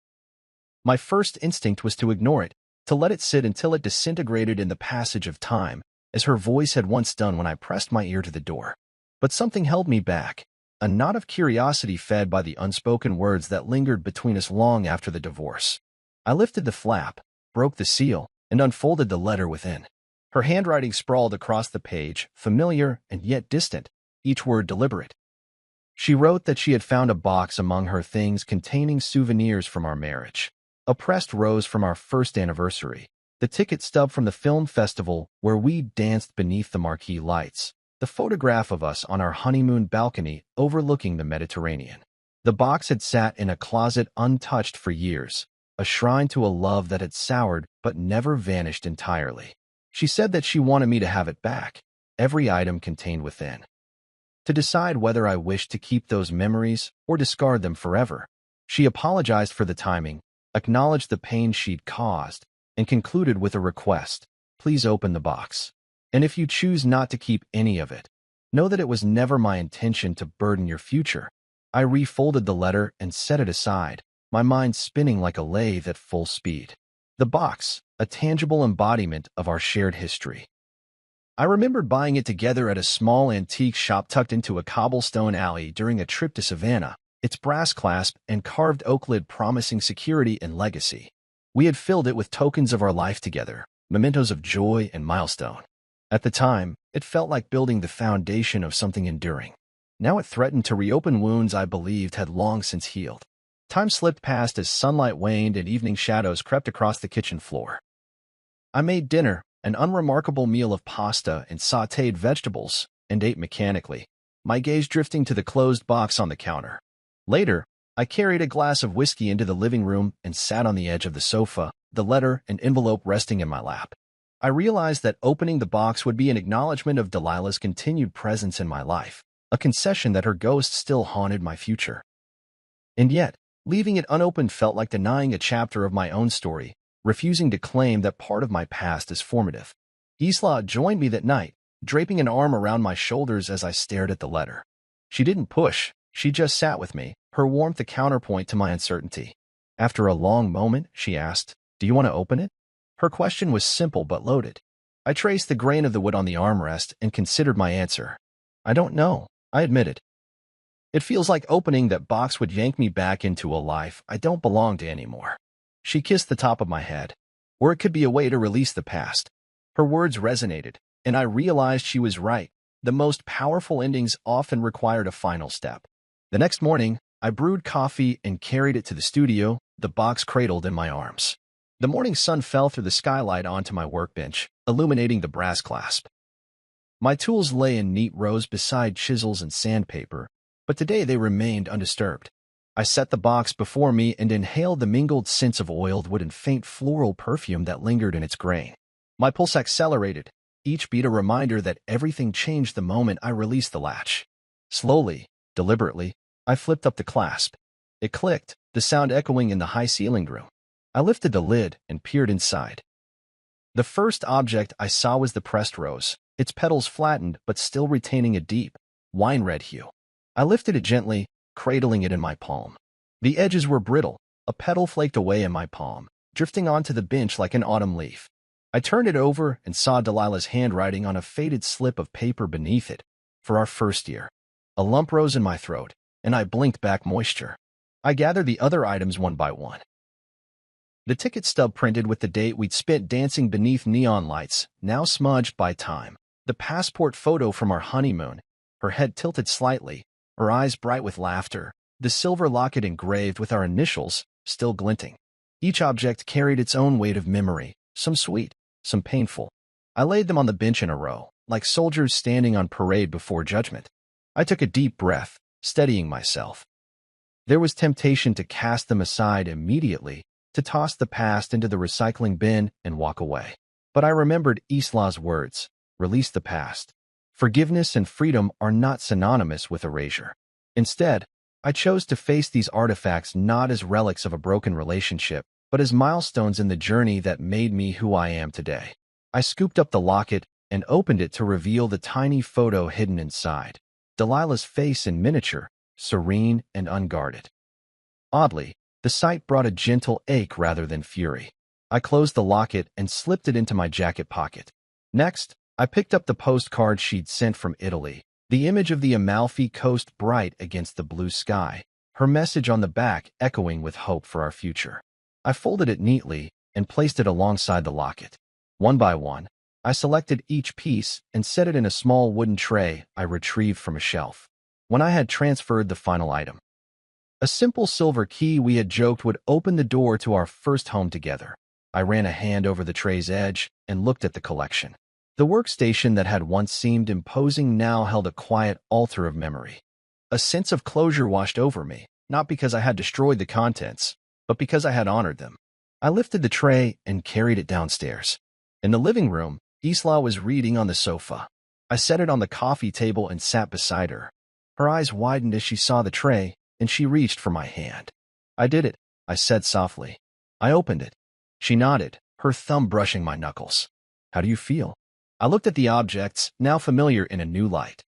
My first instinct was to ignore it, to let it sit until it disintegrated in the passage of time, as her voice had once done when I pressed my ear to the door. But something held me back, a knot of curiosity fed by the unspoken words that lingered between us long after the divorce. I lifted the flap, broke the seal, and unfolded the letter within. Her handwriting sprawled across the page, familiar and yet distant, each word deliberate. She wrote that she had found a box among her things containing souvenirs from our marriage. A pressed rose from our first anniversary, the ticket stub from the film festival where we danced beneath the marquee lights, the photograph of us on our honeymoon balcony overlooking the Mediterranean. The box had sat in a closet untouched for years, a shrine to a love that had soured but never vanished entirely. She said that she wanted me to have it back, every item contained within. To decide whether I wished to keep those memories or discard them forever. She apologized for the timing, acknowledged the pain she'd caused, and concluded with a request: please open the box. And if you choose not to keep any of it, know that it was never my intention to burden your future. I refolded the letter and set it aside, my mind spinning like a lathe at full speed. The box, a tangible embodiment of our shared history. I remembered buying it together at a small antique shop tucked into a cobblestone alley during a trip to Savannah, its brass clasp and carved oak lid promising security and legacy. We had filled it with tokens of our life together, mementos of joy and milestone. At the time, it felt like building the foundation of something enduring. Now it threatened to reopen wounds I believed had long since healed. Time slipped past as sunlight waned and evening shadows crept across the kitchen floor. I made dinner, an unremarkable meal of pasta and sautéed vegetables, and ate mechanically, my gaze drifting to the closed box on the counter. Later, I carried a glass of whiskey into the living room and sat on the edge of the sofa, the letter and envelope resting in my lap. I realized that opening the box would be an acknowledgement of Delilah's continued presence in my life, a concession that her ghost still haunted my future. And yet, leaving it unopened felt like denying a chapter of my own story, refusing to claim that part of my past is formative. Isla joined me that night, draping an arm around my shoulders as I stared at the letter. She didn't push, she just sat with me, her warmth a counterpoint to my uncertainty. After a long moment, she asked, "Do you want to open it?" Her question was simple but loaded. I traced the grain of the wood on the armrest and considered my answer. "I don't know," I admitted. "It feels like opening that box would yank me back into a life I don't belong to anymore." She kissed the top of my head. Or it could be a way to release the past. Her words resonated, and I realized she was right. The most powerful endings often required a final step. The next morning, I brewed coffee and carried it to the studio, the box cradled in my arms. The morning sun fell through the skylight onto my workbench, illuminating the brass clasp. My tools lay in neat rows beside chisels and sandpaper, but today they remained undisturbed. I set the box before me and inhaled the mingled scents of oiled wood and faint floral perfume that lingered in its grain. My pulse accelerated, each beat a reminder that everything changed the moment I released the latch. Slowly, deliberately, I flipped up the clasp. It clicked, the sound echoing in the high-ceilinged room. I lifted the lid and peered inside. The first object I saw was the pressed rose, its petals flattened but still retaining a deep, wine-red hue. I lifted it gently, cradling it in my palm. The edges were brittle, a petal flaked away in my palm, drifting onto the bench like an autumn leaf. I turned it over and saw Delilah's handwriting on a faded slip of paper beneath it. "For our first year." A lump rose in my throat, and I blinked back moisture. I gathered the other items one by one. The ticket stub printed with the date we'd spent dancing beneath neon lights, now smudged by time. The passport photo from our honeymoon, her head tilted slightly, her eyes bright with laughter. The silver locket engraved with our initials, still glinting. Each object carried its own weight of memory, some sweet, some painful. I laid them on the bench in a row, like soldiers standing on parade before judgment. I took a deep breath, steadying myself. There was temptation to cast them aside immediately, to toss the past into the recycling bin and walk away. But I remembered Isla's words, "Release the past." Forgiveness and freedom are not synonymous with erasure. Instead, I chose to face these artifacts not as relics of a broken relationship, but as milestones in the journey that made me who I am today. I scooped up the locket and opened it to reveal the tiny photo hidden inside. Delilah's face in miniature, serene and unguarded. Oddly, the sight brought a gentle ache rather than fury. I closed the locket and slipped it into my jacket pocket. Next, I picked up the postcard she'd sent from Italy, the image of the Amalfi Coast bright against the blue sky, her message on the back echoing with hope for our future. I folded it neatly and placed it alongside the locket. One by one, I selected each piece and set it in a small wooden tray I retrieved from a shelf. When I had transferred the final item, a simple silver key we had joked would open the door to our first home together, I ran a hand over the tray's edge and looked at the collection. The workstation that had once seemed imposing now held a quiet altar of memory. A sense of closure washed over me, not because I had destroyed the contents, but because I had honored them. I lifted the tray and carried it downstairs. In the living room, Isla was reading on the sofa. I set it on the coffee table and sat beside her. Her eyes widened as she saw the tray, and she reached for my hand. "I did it," I said softly. "I opened it." She nodded, her thumb brushing my knuckles. "How do you feel?" I looked at the objects, now familiar in a new light.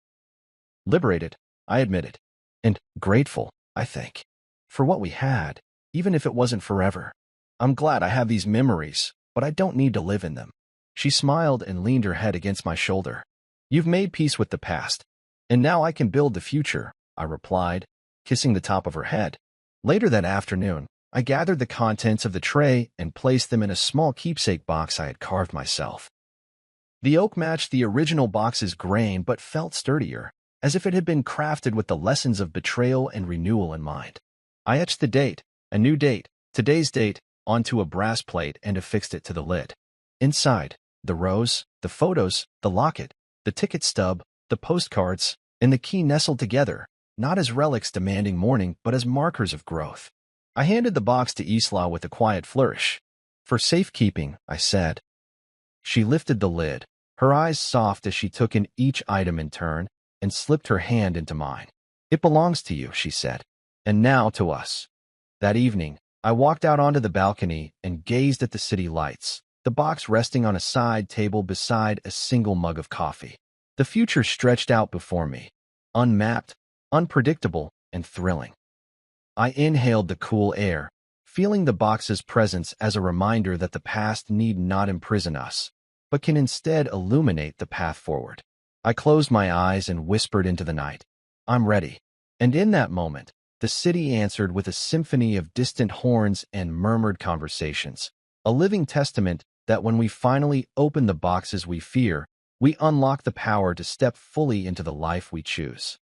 "Liberated," I admitted. "And grateful, I think. For what we had, even if it wasn't forever. I'm glad I have these memories, but I don't need to live in them." She smiled and leaned her head against my shoulder. "You've made peace with the past, and now I can build the future," I replied, kissing the top of her head. Later that afternoon, I gathered the contents of the tray and placed them in a small keepsake box I had carved myself. The oak matched the original box's grain but felt sturdier, as if it had been crafted with the lessons of betrayal and renewal in mind. I etched the date, a new date, today's date, onto a brass plate and affixed it to the lid. Inside, the rose, the photos, the locket, the ticket stub, the postcards, and the key nestled together, not as relics demanding mourning, but as markers of growth. I handed the box to Isla with a quiet flourish. "For safekeeping," I said. She lifted the lid, her eyes soft as she took in each item in turn, and slipped her hand into mine. "It belongs to you," she said. "And now to us." That evening, I walked out onto the balcony and gazed at the city lights, the box resting on a side table beside a single mug of coffee. The future stretched out before me, unmapped, unpredictable, and thrilling. I inhaled the cool air, feeling the box's presence as a reminder that the past need not imprison us, but can instead illuminate the path forward. I closed my eyes and whispered into the night, "I'm ready." And in that moment, the city answered with a symphony of distant horns and murmured conversations, a living testament that when we finally open the boxes we fear, we unlock the power to step fully into the life we choose.